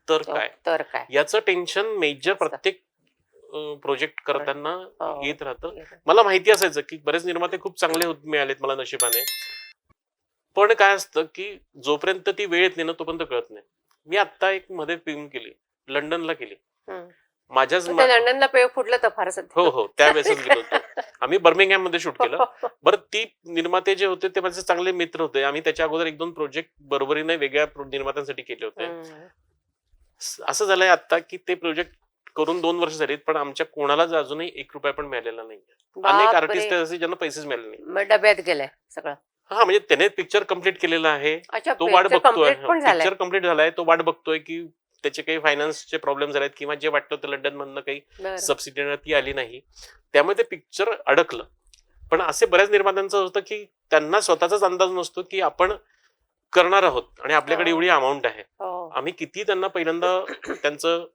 तर काय, याचं टेन्शन मेजर प्रत्येक प्रोजेक्ट करताना येत राहतं. मला माहिती असायचं की बरेच निर्माते खूप चांगले मिळालेत मला नशिबाने, पण काय असतं की जोपर्यंत ती वेळ येत नाही ना तोपर्यंत कळत नाही. मी आता एक मध्ये फिल्म केली, लंडनला केली, माझ्याच लंडनला फुटलं तर फारच. हो त्यावेळेसच गेलो होतो आम्ही, बर्मिंगहॅम मध्ये शूट केलं. बरं, ती निर्माते जे होते ते माझे चांगले मित्र होते. आम्ही त्याच्या अगोदर 1-2 प्रोजेक्ट बरोबरीने वेगळ्या निर्मात्यांसाठी केले होते. असं झालंय आता की ते प्रोजेक्ट करून 2 वर्ष झालीत, पण आमच्या कोणालाच अजूनही 1 रुपया पण मिळालेला नाही. अनेक आर्टिस्ट असे ज्यांना पैसेच मिळाले नाही. डब्यात गेलाय सगळं. हा, म्हणजे त्याने पिक्चर कम्प्लीट केलेला आहे, तो वाट बघतोय, पिक्चर कम्प्लीट झालाय, तो वाट बघतोय की त्याचे काही फायनान्सचे प्रॉब्लेम झालेत किंवा जे वाटतं होतं लंडन मधनं काही सबसिडी ती आली नाही, त्यामुळे ते पिक्चर अडकलं. पण असे बऱ्याच निर्मात्यांचं होतं की त्यांना स्वतःचाच अंदाज नसतो की आपण करणार आहोत आणि आपल्याकडे एवढी अमाऊंट आहे. आम्ही किती त्यांना पहिल्यांदा त्यांचं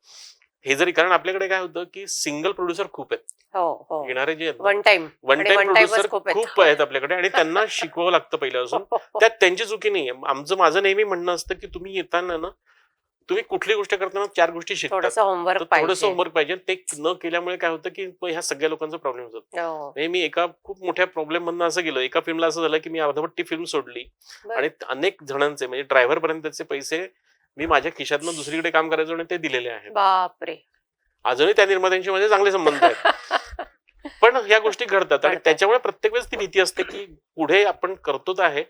हे जरी, कारण आपल्याकडे काय होतं की सिंगल प्रोड्युसर खूप आहेत, येणारे जे वन टाइम प्रोड्युसर खूप आहेत आपल्याकडे, आणि त्यांना शिकवावं लागतं पहिल्यापासून. त्यात त्यांची चुकी नाहीये. माझं नेहमी म्हणणं असतं की तुम्ही येताना ना तुम्ही कुठली गोष्ट करताना 4 गोष्टी शिकतात. थोडंसं होमवर्क तर पाहिजे. थोडंसं होमवर्क पाहिजे. ते न केल्यामुळे काय होतं की ह्या सगळ्या लोकांचा प्रॉब्लेम होतो. हो. म्हणजे मी एका खूप मोठ्या प्रॉब्लेम मधनं असं गेलो. एका फिल्मला असं झालं की मी अर्धवट ती फिल्म सोडली बरं. आणि अनेक जणांचे म्हणजे ड्रायव्हर पर्यंतचे पैसे मी माझ्या खिशातनं दुसरीकडे काम करायचो आणि ते दिलेले आहेत. बापरे. अजूनही त्या निर्मात्यांशी माझे चांगले संबंध आहेत. पण ह्या गोष्टी घडतात आणि घडतात. त्याच्यामुळे प्रत्येक वेळेस ती भीती असते की पुढे आपण करतोच आहे,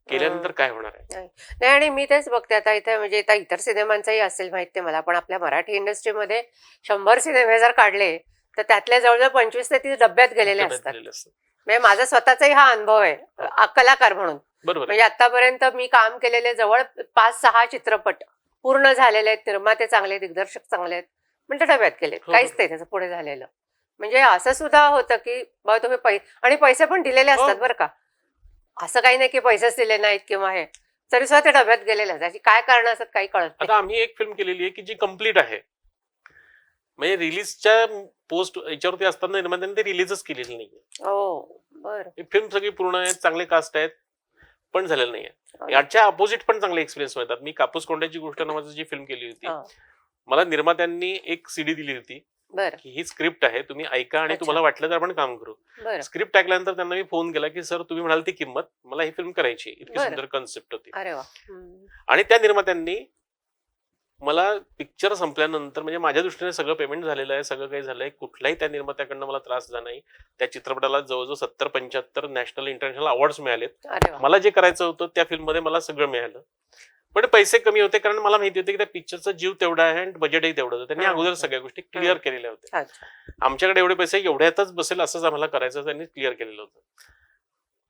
केल्यानंतर काय होणार आहे. नाही आणि मी तेच बघते आता इथे म्हणजे आता इतर सिनेमांचाही असेल माहित नाही मला, पण आपल्या मराठी इंडस्ट्रीमध्ये 100 सिनेमे जर काढले तर त्यातले जवळजवळ 25 ते 30 डब्यात गेलेले डब्यात असतात. दिलेले असतात. म्हणजे माझा स्वतःचाही हा अनुभव आहे कलाकार म्हणून. बरोबर आहे. म्हणजे आतापर्यंत मी काम केलेले जवळ 5-6 चित्रपट पूर्ण झालेले आहेत, निर्माते चांगले, दिग्दर्शक चांगले आहेत, पण ते डब्यात गेलेत, हो, काहीच हो. नाही त्याचं पुढे झालेलं. म्हणजे असं सुद्धा होतं की बघा तुम्ही आणि पैसे पण दिलेले असतात हो. बरं का, असं काही नाही की पैसेच दिले नाहीत किंवा हे, तरी सुद्धा ते डब्यात गेलेले असतात. त्याची काय कारण असतात काही कळत नाही. आता आम्ही एक फिल्म केलेली आहे की जी कम्प्लीट आहे, म्हणजे रिलीजच्या पोस्ट याच्यावरती असताना निर्मात्याने ते रिलीजच केलेली नाहीये. हो बरं. ही फिल्म सगळी पूर्ण आहे, चांगले कास्ट आहेत, पण झालेलं नाहीये. हो ना. याच्या अपोजिट पण चांगले एक्सपिरियन्स मिळतात. मी कापूस कोंड्याची गोष्ट नावाची जी फिल्म केली होती, हा, मला निर्मात्यांनी एक सीडी दिली होती बरं की ही स्क्रिप्ट आहे, तुम्ही ऐका आणि अच्छा. तुम्हाला वाटलं तर आपण काम करू. बरं. स्क्रिप्ट ऐकल्यानंतर त्यांना मी फोन केला की सर तुम्ही म्हणाल ती किंमत, मला ही फिल्म करायची, इतकी बरं. सुंदर कन्सेप्ट होती. अरे वा. हम्म. आणि त्या निर्मात्यांनी मला पिक्चर संपल्यानंतर म्हणजे माझ्या दृष्टीने सगळं पेमेंट झालेलं आहे, सगळं काही झालंय, कुठल्याही त्या निर्मात्याकडनं मला त्रास झाला नाही. त्या चित्रपटाला जवळजवळ 70-75 नॅशनल इंटरनॅशनल अवॉर्ड्स मिळालेत. अरे वा. मला जे करायचं होतं त्या फिल्ममध्ये मला सगळं मिळालं, पण पैसे कमी होते कारण मला माहिती होते की त्या पिक्चरचा जीव तेवढा आहे आणि बजेटही तेवढं होतं. त्यांनी अगोदर सगळ्या गोष्टी क्लिअर केलेल्या होत्या. अच्छा. आमच्याकडे एवढे पैसे एवढ्यातच बसेल असंच आम्हाला करायचं, त्यांनी क्लिअर केलेलं होतं.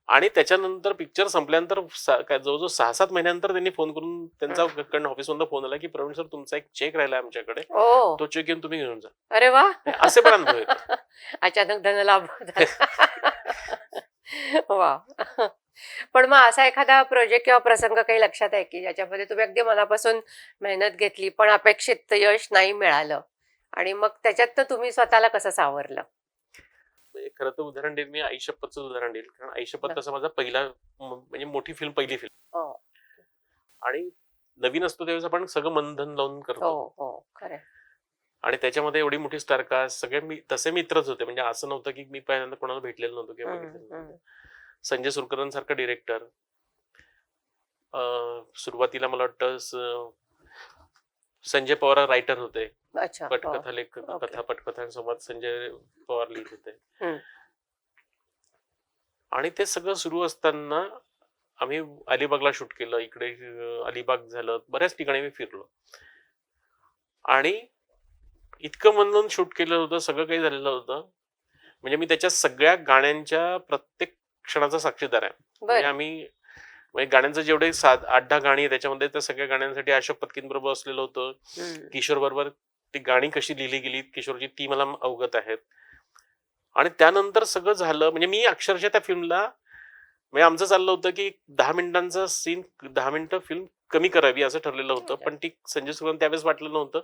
आणि त्याच्यानंतर पिक्चर संपल्यानंतर काय जवळजवळ 6-7 महिन्यानंतर त्यांनी फोन करून त्यांचा ऑफिसमधून फोन आला की प्रवीण सर तुमचा एक चेक राहिला आमच्याकडे, ओ. तो चेक येऊन तुम्ही घेऊन जा. अरे वा. असे पण अनुभव आहेत. अचानक धनलाभ वा. पण मग असा एखादा प्रोजेक्ट किंवा प्रसंग काही लक्षात आहे की ज्याच्यामध्ये तुम्ही अगदी मनापासून मेहनत घेतली पण अपेक्षित यश नाही मिळालं आणि मग त्याच्यात तुम्ही स्वतःला कसं सावरलं? म्हणजे खरं तर उदाहरण देईल, मी आई शपथचं उदाहरण देईल, कारण आई शपथ तसा माझा पहिला म्हणजे मोठी फिल्म, पहिली फिल्म. हो आणि नवीन असतो त्यावेळेस आपण सगळं मनधन लावून करतो हो हो खरं. आणि त्याच्यामध्ये एवढी मोठी स्टारकास्ट, सगळे तसे मित्रच होते. म्हणजे असं नव्हतं की मी पहिल्यांदा कोणाला भेटलेलं नव्हतं किंवा बघितलेलं नव्हतं. संजय सुरकरांसारखा डिरेक्टर, सुरुवातीला मला वाटतं संजय पवार रायटर होते. अच्छा. पटकथा लेख, कथा पटकथा संवाद संजय पवार लिहित होते. आणि ते सगळं सुरू असताना आम्ही अलिबागला शूट केलं, इकडे अलिबाग झालं, बऱ्याच ठिकाणी मी फिरलो आणि इतकं मनन शूट केलं होतं, सगळं काही झालेलं होतं. म्हणजे मी त्याच्या सगळ्या गाण्यांच्या प्रत्येक क्षणाचा साक्षीदार आहे. म्हणजे आम्ही म्हणजे गाण्यांचं जेवढे 7-8-10 गाणी आहे त्याच्यामध्ये त्या सगळ्या गाण्यांसाठी अशोक पत्कींबरोबर असलेलं होतं. किशोर बरोबर ती गाणी कशी लिहिली गेली किशोरची ती मला अवगत आहेत. आणि त्यानंतर सगळं झालं म्हणजे मी अक्षरशः त्या फिल्मला म्हणजे आमचं चाललं होतं की 10 मिनिटांचा सीन 10 मिनिटं फिल्म कमी करावी असं ठरलेलं होतं. पण ती संजय सुरकर त्यावेळेस वाटलं नव्हतं.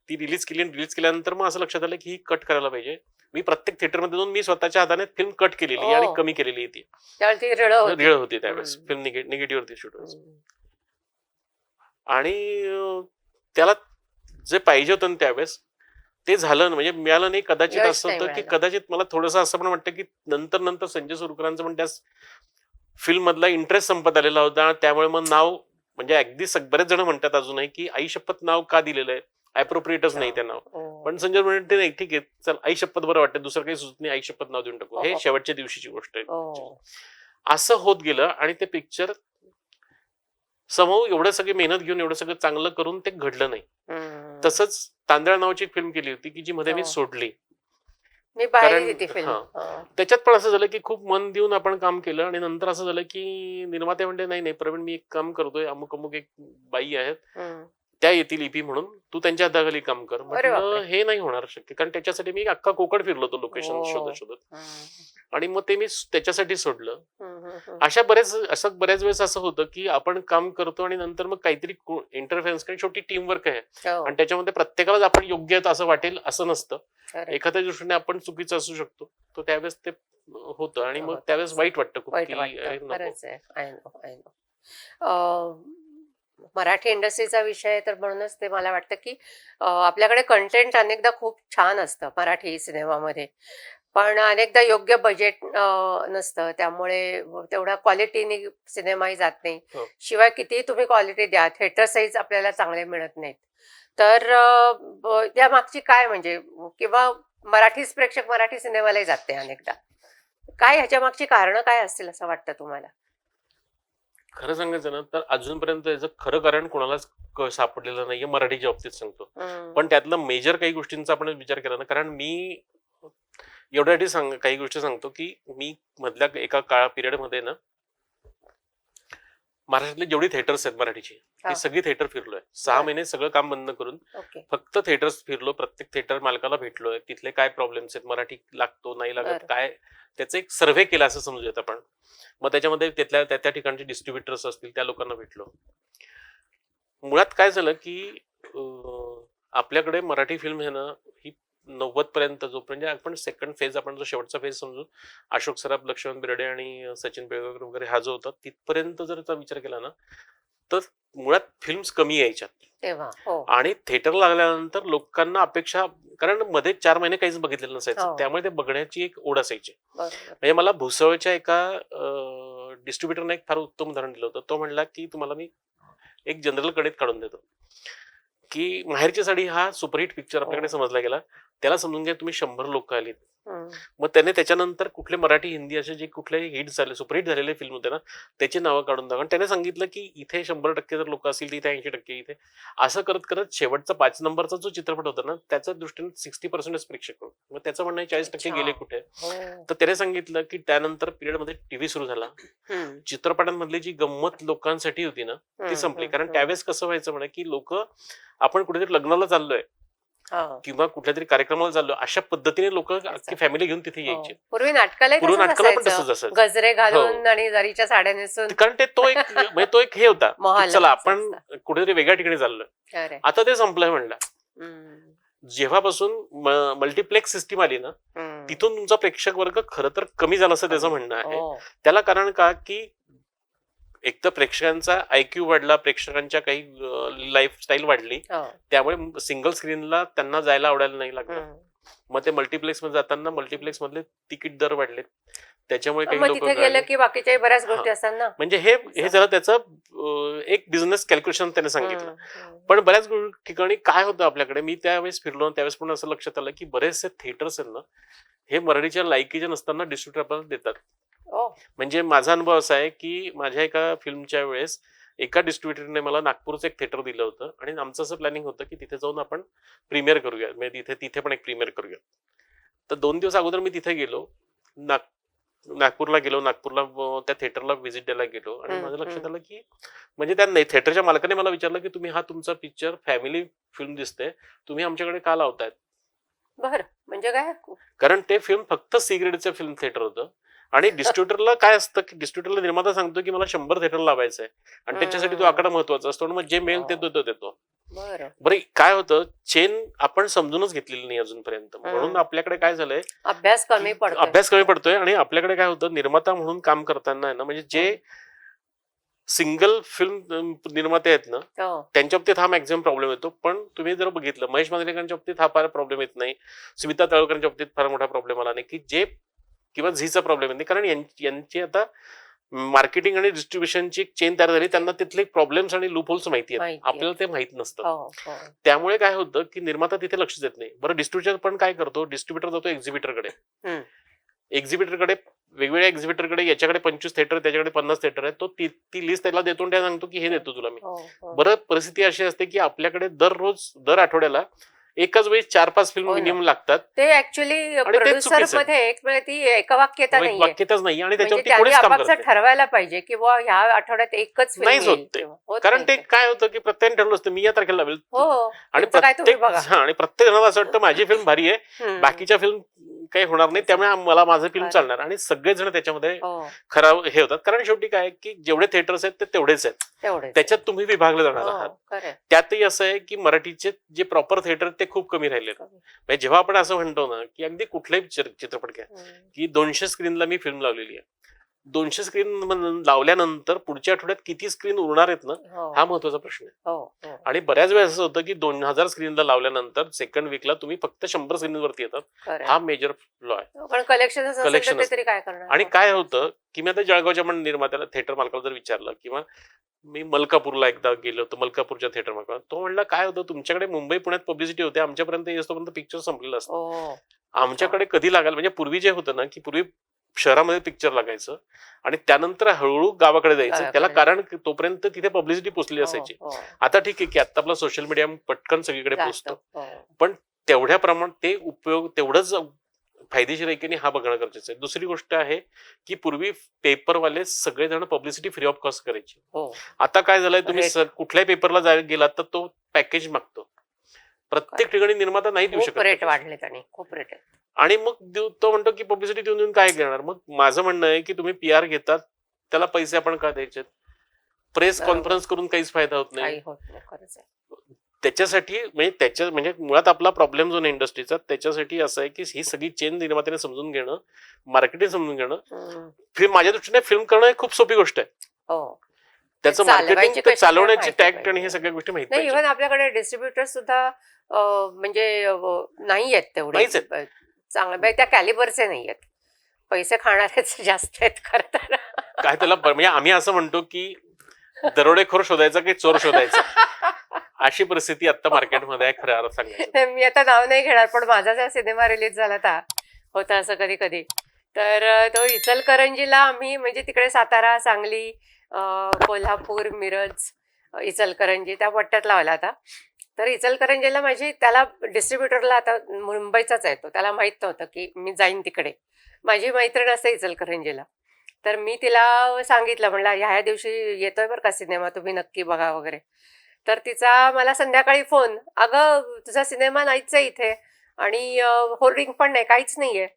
ती रिलीज केली आणि रिलीज केल्यानंतर मग असं लक्षात आलं की ही कट करायला पाहिजे. मी प्रत्येक थिएटरमध्ये जाऊन मी स्वतःच्या हाताने फिल्म कट केलेली आणि कमी केलेली ती. रिळ होती त्यावेळेस, फिल्म निगेटिव्ह होती शूट. आणि त्याला जे पाहिजे होतं त्यावेळेस ते झालं म्हणजे मिळालं नाही. कदाचित असं होतं की कदाचित मला थोडंसं असं पण वाटतं की नंतर संजय सुरकरांचं पण त्या फिल्म मधला इंटरेस्ट संपत आलेला होता. त्यामुळे मग नाव म्हणजे अगदी बरेच जण म्हणतात अजूनही की आई शपथ नाव का दिलेलं आहे, अप्रोप्रिएटच नाही ते नाव. पण संजय म्हणते नाही ठीक आहे चल आई शपथ बरं वाटतं, दुसरं काही सुचत नाही, आई शपथ नाव देऊन टाकू. हे शेवटच्या दिवशीची गोष्ट आहे. असं होत गेलं आणि ते पिक्चर समोर एवढं सगळी मेहनत घेऊन एवढं सगळं चांगलं करून ते घडलं नाही. तसंच तांदळ नावाची एक फिल्म केली होती की जी मध्ये मी सोडली. त्याच्यात पण असं झालं की खूप मन देऊन आपण काम केलं आणि नंतर असं झालं की निर्माते म्हणते नाही नाही प्रवीण मी एक काम करतोय, अमुक अमुक एक बाई आहेत त्या येतील ईपी म्हणून, तू त्यांच्या हाताखाली काम कर. म्हटलं हे नाही होणार शक्य, कारण त्याच्यासाठी मी अख्खा कोकण फिरलो होतो लोकेशन शोधत आणि मग ते मी त्याच्यासाठी सोडलं. असं बऱ्याच वेळेस असं होतं की आपण काम करतो आणि नंतर मग काहीतरी इंटरफेरन्स, कारण शेवटी टीमवर्क आहे आणि त्याच्यामध्ये प्रत्येकालाच आपण योग्य आहेत असं वाटेल असं नसतं. एखाद्या दृष्टीने आपण चुकीचं असू शकतो. तो त्यावेळेस ते होतं आणि मग त्यावेळेस वाईट वाटतं खूप. मराठी इंडस्ट्रीचा विषय आहे तर म्हणूनच ते मला वाटतं की आपल्याकडे कंटेंट अनेकदा खूप छान असतं मराठी सिनेमामध्ये, पण अनेकदा योग्य बजेट नसतं, त्यामुळे तेवढ्या क्वालिटीने सिनेमाही जात नाही. हो. शिवाय कितीही तुम्ही क्वालिटी द्या, थिएटर साईज आपल्याला चांगले मिळत नाहीत. तर या मागची काय म्हणजे, किंवा मराठीच प्रेक्षक मराठी सिनेमालाही जाते अनेकदा, काय ह्याच्या मागची कारणं काय असतील असं वाटतं तुम्हाला? खरं सांगायचं ना तर अजूनपर्यंत याचं खरं कारण कोणालाच सापडलेलं नाहीये मराठीच्या बाबतीत सांगतो. हम्म. पण त्यातलं मेजर काही गोष्टींचा आपण विचार केला ना, कारण मी एवढ्यासाठी काही गोष्टी सांगतो की मी मधल्या एका काळा पिरियडमध्ये ना महाराष्ट्रातले जेवढी थिएटर्स आहेत मराठीची हा. ती सगळी थिएटर फिरलोय. 6 बरं. महिने सगळं काम बंद करून ओके. फक्त थिएटर्स फिरलो. प्रत्येक थिएटर मालकाला भेटलोय. तिथले काय प्रॉब्लेम्स आहेत, मराठी लागतो नाही लागत बरं. काय, त्याचा एक सर्व्हे केला असं समजूयात आपण. मग त्याच्यामध्ये त्या त्या ठिकाणचे डिस्ट्रीब्युटर्स असतील त्या लोकांना भेटलो. मुळात काय झालं की आपल्याकडे मराठी फिल्म आहे ना ही 90 पर्यंत जो म्हणजे आपण सेकंड फेज, आपण जो शेवटचा फेज समजू, अशोक सराफ, लक्ष्मण बेर्डे आणि सचिन पिळगावकर वगैरे हा जो होता तिथपर्यंत जर त्याचा विचार केला ना तर मुळात फिल्म्स कमी यायच्या तेव्हा हो. आणि थिएटर लागल्यानंतर लोकांना अपेक्षा, कारण मध्ये 4 महिने काहीच बघितलेलं नसायचं, हो. त्यामुळे ते बघण्याची एक ओढ असायची. बरोबर. म्हणजे मला भुसावळच्या एका डिस्ट्रीब्युटरने एक फार उत्तम उदाहरण दिलं होतं. तो म्हणला की तुम्हाला मी एक जनरल गणित काढून देतो की माहेरची साडी हा सुपरहिट पिक्चर आपल्याकडे हो. समजला गेला. त्याला समजून घ्या तुम्ही 100 लोक आलीत. हम्म. मग त्याने त्याच्यानंतर कुठले मराठी हिंदी असे जे कुठले हिट झाले, सुपरहिट झालेले फिल्म होते ना त्याची नावं काढून दाखवा. त्याने सांगितलं की इथे 100% जर लोक असतील तर इथे 80% इथे, असं करत करत शेवटचा 5 नंबरचा जो चित्रपट होता ना त्याच्या दृष्टीने 60% प्रेक्षक होते. मग त्याचं म्हणणं 40% गेले अच्छा. कुठे. हो. तर त्याने सांगितलं की त्यानंतर पिरियडमध्ये टीव्ही सुरू झाला. हम्म. चित्रपटांमधली जी गंमत लोकांसाठी होती ना ती हम्म, संपली. हम्म, कारण हम्म. त्यावेळेस कसं व्हायचं म्हणे की लोक, आपण कुठेतरी लग्नाला चाललोय हो. किंवा कुठल्या तरी कार्यक्रमाला चाललोय अशा पद्धतीने लोक अख्खी फॅमिली घेऊन तिथे हो. यायचे. पूर्वी नाटकालाही पूर्वी तसंच नाटकाला पण असायचं. तसंच असायचं. गजरे घालून आणि जरीच्या साड्या नेसून कारण तो एक म्हणजे तो एक हे होता की महाल चला असायचा. आपण कुठेतरी वेगळ्या ठिकाणी चाललोय. अरे. आता ते संपलंय म्हणलं. हम्म. जेव्हापासून मल्टिप्लेक्स सिस्टीम आली ना हम्म. तिथून तुमचा प्रेक्षक वर्ग खरं तर कमी झाला असं त्याचं कमी. म्हणणं आहे. हो. त्याला कारण का की एक तर प्रेक्षकांचा IQ वाढला, प्रेक्षकांच्या काही लाईफस्टाईल वाढली, हो. त्यामुळे सिंगल स्क्रीनला त्यांना जायला आवडायला नाही लागलं. हम्म. मग ते मल्टिप्लेक्स मध्ये जाताना मल्टिप्लेक्स मधले तिकीट दर वाढले, त्याच्यामुळे काही मग लोक तिथे गेलं की बाकीच्याही बऱ्याच हा. गोष्टी असतात ना. म्हणजे हे झालं त्याचं एक बिझनेस कॅल्क्युलेशन त्याने सांगितलं. हम्म. पण बऱ्याच ठिकाणी काय होतं आपल्याकडे, मी त्यावेळेस फिरलो त्यावेळेस पण असं लक्षात आलं की बरेचसे थिएटर्स आहेत ना हे मराठीच्या लायकीच्या नसताना डिस्ट्रीब्युटर आपल्याला देतात. ओ. म्हणजे माझा अनुभव असा आहे की माझ्या एका फिल्मच्या वेळेस एका डिस्ट्रीब्युटरने मला नागपूरचं एक थिएटर दिलं होतं आणि आमचं असं प्लॅनिंग होतं की तिथे जाऊन आपण प्रीमियर करूया, म्हणजे तिथे पण एक प्रीमियर करूया. तर 2 दिवस अगोदर मी तिथे गेलो, नागपूरला गेलो, नागपूरला त्या थिएटरला व्हिजिट द्यायला गेलो आणि हम्म, माझं लक्षात हम्म. आलं की म्हणजे त्या थिएटरच्या मालकाने मला विचारलं की तुम्ही हा तुमचा पिक्चर फॅमिली फिल्म दिसते, तुम्ही आमच्याकडे का लावतायत. बर, म्हणजे काय? कारण ते फिल्म फक्त सी ग्रेडचं फिल्म थिएटर होतं आणि डिस्ट्रीब्युटरला काय असतं की डिस्ट्रीब्युटरला निर्माता सांगतो की मला 100 थिएटर लावायचं आहे आणि त्याच्यासाठी तो आकडा महत्वाचा असतो आणि मग जे मेल ते देतो. बरं. बरं काय होतं, चेन आपण समजूनच घेतलेली नाही अजूनपर्यंत, म्हणून आपल्याकडे काय झालंय अभ्यास कमी की पडतो. अभ्यास कमी पडतोय आणि आपल्याकडे काय होतं निर्माता म्हणून काम करताना आहे ना, म्हणजे जे सिंगल फिल्म निर्माते आहेत ना हो. त्यांच्या बाबतीत हा मॅक्झिमम प्रॉब्लेम येतो. पण तुम्ही जर बघितलं महेश मांजरेकरांच्या बाबतीत हा फार प्रॉब्लेम येत नाही, स्मिता तळवकरांच्या बाबतीत फार मोठा प्रॉब्लेम आला नाही की जे, किंवा झीचा प्रॉब्लेम येत नाही, कारण यांची आता मार्केटिंग आणि डिस्ट्रीब्युशनची एक चेन तयार झाली, त्यांना तिथले प्रॉब्लेम्स आणि लूप होल्स माहिती आहेत, माहिती आपल्याला ते माहित नसतं. हो, हो. त्यामुळे काय होतं की निर्माता तिथे लक्ष देत नाही. बरं डिस्ट्रीब्युटर पण काय करतो, डिस्ट्रीब्युटर जातो एक्झिबिटरकडे, हम्म. एक्झिबिटरकडे वेगवेगळ्या एक्झिबिटरकडे याच्याकडे 25 थिएटर त्याच्याकडे 50 थिएटर आहे, तो ती लिस्ट त्याला देतो आणि त्या सांगतो की हे देतो तुला मी. हो, हो. बरं परिस्थिती अशी असते की आपल्याकडे दर आठवड्याला एकाच वेळी 4-5 फिल्म हो ना. मिनिमम लागतात ते ऍक्च्युली ते प्रोड्युसर चुकीचं आहे. मध्ये एक म्हणजे ती एकवाक्यता नाहीये. वाक्यताच नाही आणि म्हणजे त्याच्यावरती त्यांनी कोणीच काम करत आपापसात नाही. ठरवायला पाहिजे की बुवा ह्या आठवड्यात एकच film नाहीच होत येईल ते. किंवा होत कारण नाही ते काय होतं की प्रत्येकाने ठरलं असतं मी या तारखेला लावेल हो, आणि तुमचं काय तुम्ही बघा. आणि प्रत्येक जणाला असं वाटतं माझी फिल्म भारी आहे, हम्म. बाकीच्या फिल्म काही होणार नाही, त्यामुळे मला माझं फिल्म बरं. चालणार, आणि सगळेजण त्याच्यामध्ये हो, खराब हे होतात. कारण शेवटी काय की जेवढे थिएटर्स आहेत ते तेवढेच आहेत, तेवढेच. त्याच्यात तुम्ही विभागले जाणार हो, आहात. खरंय. त्यातही असं आहे की मराठीचे जे प्रॉपर थिएटर ते खूप कमी राहिले. म्हणजे जेव्हा आपण असं म्हणतो ना की अगदी कुठलाही चित्रपट घ्या हम्म. की 200 स्क्रीनला मी फिल्म लावलेली आहे, 200 स्क्रीन लावल्यानंतर पुढच्या आठवड्यात किती स्क्रीन उरणार आहेत ना, हो हा महत्वाचा प्रश्न आहे. हो हो आणि बऱ्याच वेळेस असं होतं की 2000 स्क्रीनला लावल्यानंतर सेकंड वीकला तुम्ही फक्त 100 स्क्रीनवरती येतात. खरं हा मेजर फ्लॉ आहे. पण कलेक्शन असेल Collection तर ते तरी काय करणार आणि काय होतं की मी आता जळगावच्या पण निर्मात्याला, थिएटर मालकाला जर विचारलं, किंवा मी मलकापूरला एकदा गेलो होतो, मलकापूरच्या थिएटर मालकाला, तो म्हणला काय होतं तुमच्याकडे मुंबई पुण्यात पब्लिसिटी होते, आमच्यापर्यंत येतोपर्यंत पिक्चर संपलेलं असतं. हो आमच्याकडे कधी लागाल, म्हणजे पूर्वी जे होतं ना की पूर्वी शहरामध्ये पिक्चर लागायचं आणि त्यानंतर हळूहळू गावाकडे जायचं, त्याला कारण तोपर्यंत तिथे पब्लिसिटी पोचली असायची. हो, हो. आता ठीक आहे की आता आपला सोशल मीडिया पटकन सगळीकडे जास्त. पोहोचतो, हो. पण तेवढ्या प्रमाणात ते उपयोग तेवढंच फायदेशीर आहे की नाही हा बघणं गरजेचं आहे. दुसरी गोष्ट आहे की पूर्वी पेपरवाले सगळेजण पब्लिसिटी फ्री ऑफ कॉस्ट करायची. हो. आता काय झालंय, तुम्ही Rate. कुठल्याही पेपरला गेलात तर तो पॅकेज मागतो. प्रत्येक ठिकाणी निर्माता नाही देऊ खूप शकत रेट package. वाढले त्याने, खूप रेट आहे. आणि मग तो म्हणतो की पब्लिसिटी देऊन देऊन काय करणार. मग माझं म्हणणं आहे की तुम्ही PR घेतात, त्याला पैसे आपण का द्यायचे. प्रेस बरोबर. कॉन्फरन्स करून काहीच फायदा होत नाही. काही होत नाही, खरंच आहे. त्याच्यासाठी म्हणजे मुळात आपला प्रॉब्लेम जो नाही इंडस्ट्रीचा, त्याच्यासाठी असं आहे की ही सगळी चेन निर्मात्याने समजून घेणं, मार्केटिंग समजून घेणं. हम्म. माझ्या दृष्टीने फिल्म करणं ही खूप सोपी गोष्ट आहे. हो त्याचं चालवायची मार्केटिंग, कशी चालवण्याची माहिती टॅक्ट आणि पाहिजे. हे सगळ्या गोष्टी माहिती नाही, पाहिजे. इव्हन आपल्याकडे डिस्ट्रीब्युटर सुद्धा म्हणजे नाही आहेत तेवढे नाहीच चांगले, त्या कॅलिबरचे नाही आहेत. पैसे खाणारेच जास्त आहेत खरं तर. काय त्याला म्हणजे आम्ही असं म्हणतो की दरोडेखोर शोधायचा की चोर शोधायचा, अशी परिस्थिती आता मार्केटमध्ये आहे खरं अर्थ सांगायचं. मी आता नाव नाही घेणार, पण माझा जो सिनेमा रिलीज झाला होता असं कधी कधी, तर तो इचलकरंजीला आम्ही, म्हणजे तिकडे सातारा, सांगली, कोल्हापूर, मिरज, इचलकरंजी त्या पट्ट्यात लावला होता. तर इचलकरंजीला त्याला डिस्ट्रीब्युटरला, आता मुंबईचाच आहे तो, त्याला माहित नव्हतं की मी जाईन तिकडे. माझी मैत्रीण असते इचलकरंजीला, तर मी तिला सांगितलं, म्हणलं ह्या दिवशी येतोय बरं का सिनेमा, तुम्ही नक्की बघा वगैरे. तर तिचा मला संध्याकाळी फोन, अगं तुझा सिनेमा नाहीच आहे इथे आणि होर्डिंग पण नाही, काहीच नाहीये.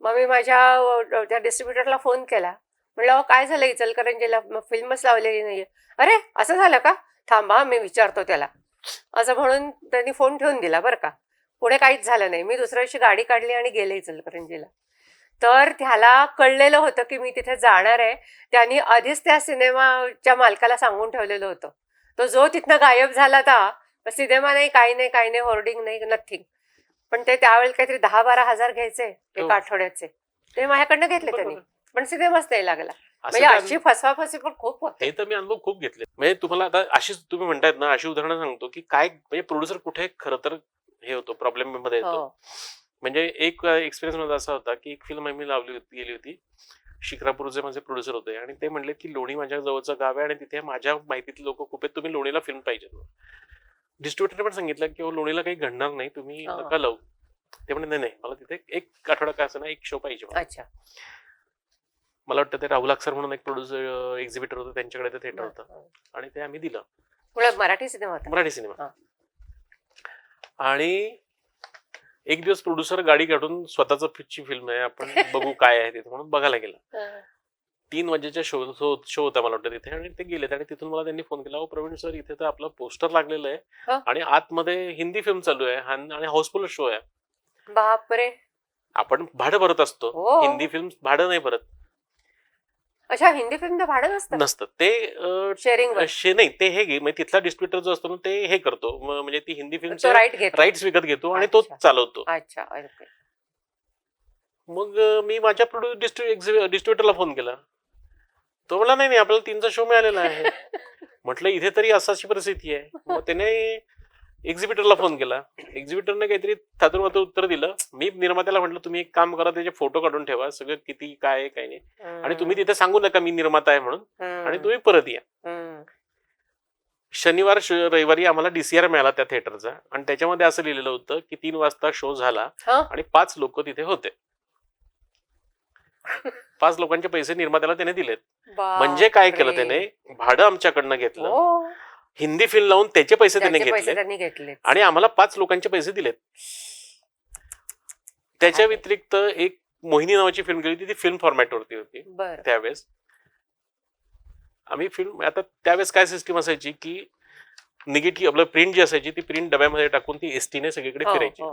मग मी माझ्या त्या डिस्ट्रीब्युटरला फोन केला, म्हणलं अहो काय झालं इचलकरंजीला, फिल्मच लावलेली नाहीये. अरे असं झालं का, थांबा मी विचारतो त्याला, असं म्हणून त्यांनी फोन ठेवून दिला बरं का. पुढे काहीच झालं नाही. मी दुसऱ्या दिवशी गाडी काढली आणि गेले इचलकरंजीला. तर त्याला कळलेलं होतं की मी तिथे जाणार आहे. त्यांनी आधीच त्या सिनेमाच्या मालकाला सांगून ठेवलेलं होतं. तो जो तिथनं गायब झाला होता, सिनेमा नाही, काही नाही, काही नाही, होर्डिंग नाही, नथिंग. पण ते त्यावेळेला काहीतरी 10-12 हजार घ्यायचे एका आठवड्याचे, ते माझ्याकडनं घेतले त्यांनी, पण सिनेमाच नाही लागला. म्हणजे अशी फसवाफसवी पण खूप होते. हे तर मी अनुभव खूप घेतले. म्हणजे तुम्हाला आता अशीच तुम्ही म्हणतायत ना, अशी उदाहरणं सांगतो की काय म्हणजे प्रोड्युसर कुठे खरं तर हे होतो, प्रॉब्लेम मध्ये येतो. म्हणजे एक एक्सपिरियन्स माझा असा होता की एक फिल्म आम्ही गेली होती. शिक्रापूरचे माझे प्रोड्युसर होते आणि ते म्हणले की लोणी माझ्या जवळचं गाव आहे आणि तिथे माझ्या माहितीतले लोक खूप आहेत, तुम्ही लोणीला फिल्म पाहिजे. डिस्ट्रीब्युटरने पण सांगितलं की लोणीला काही घडणार नाही, तुम्ही नका लावू. ते म्हणजे नाही, मला तिथे एक आठवडा काय असं ना, एक शो पाहिजे. अच्छा. मला वाटतं ते राहुल अक्षर म्हणून एक प्रोड्युसर एक्झिबिटर होतं, त्यांच्याकडे ते थिएटर होतं आणि ते आम्ही दिलं. मराठी सिनेमा होता? मराठी सिनेमा. आणि एक दिवस प्रोड्युसर गाडी काढून स्वतःच फिल्म आहे, आपण बघू काय आहे तिथे म्हणून बघायला गेला. 3 वाजेच्या शो होता मला वाटतं तिथे, आणि ते गेलेत आणि तिथून मला त्यांनी फोन केला, प्रवीण सर इथे तर आपलं पोस्टर लागलेलं आहे आणि आतमध्ये हिंदी फिल्म चालू आहे आणि हाऊसफुल शो आहे. बापरे. आपण भाडं भरत असतो, हिंदी फिल्म भाडं नाही भरत. अच्छा, हिंदी फिल्म भाडं नसतं ते शेअरिंग नाही, ते हे म्हणजे तिथला डिस्ट्रीब्युटर जो असतो ना, ते हे करतो, म्हणजे ती हिंदी फिल्म राईट्स विकत घेतो आणि तो चालवतो. अच्छा. मग मी माझ्या डिस्ट्रीब्युटरला फोन केला. तो म्हणला नाही आपल्याला 3चा शो मिळालेला आहे. म्हटलं इथे तरी असाची परिस्थिती आहे. मग त्याने एक्झिबिटरला फोन केला. एक्झिबिटरने काहीतरी थातुरमातुर उत्तर दिलं. मी निर्मात्याला म्हटलं तुम्ही एक काम करा, त्याचे फोटो काढून ठेवा, सगळं किती काय आहे काय नाही, आणि तुम्ही तिथे सांगू नका मी निर्माता आहे म्हणून, आणि तुम्ही परत या. शनिवार रविवारी आम्हाला DCR मिळाला त्या थिएटरचा, आणि त्याच्यामध्ये असं लिहिलेलं होतं की 3 वाजता शो झाला आणि 5 लोक तिथे होते. 5 लोकांचे पैसे निर्मात्याला त्याने दिलेत. म्हणजे काय केलं त्याने, भाडं आमच्याकडनं घेतलं, हिंदी फिल्म लावून त्याचे पैसे त्याने घेतले आणि आम्हाला 5 लोकांचे पैसे दिलेत. त्याच्या व्यतिरिक्त एक मोहिनी नावाची फिल्म गेली होती, ती फिल्म फॉर्मॅटवरती होती त्यावेळेस. आम्ही फिल्म, आता त्यावेळेस काय सिस्टीम असायची की निगेटिव्ह आपलं प्रिंट जी असायची ती प्रिंट डब्यामध्ये टाकून ती ST ने सगळीकडे फिरायची.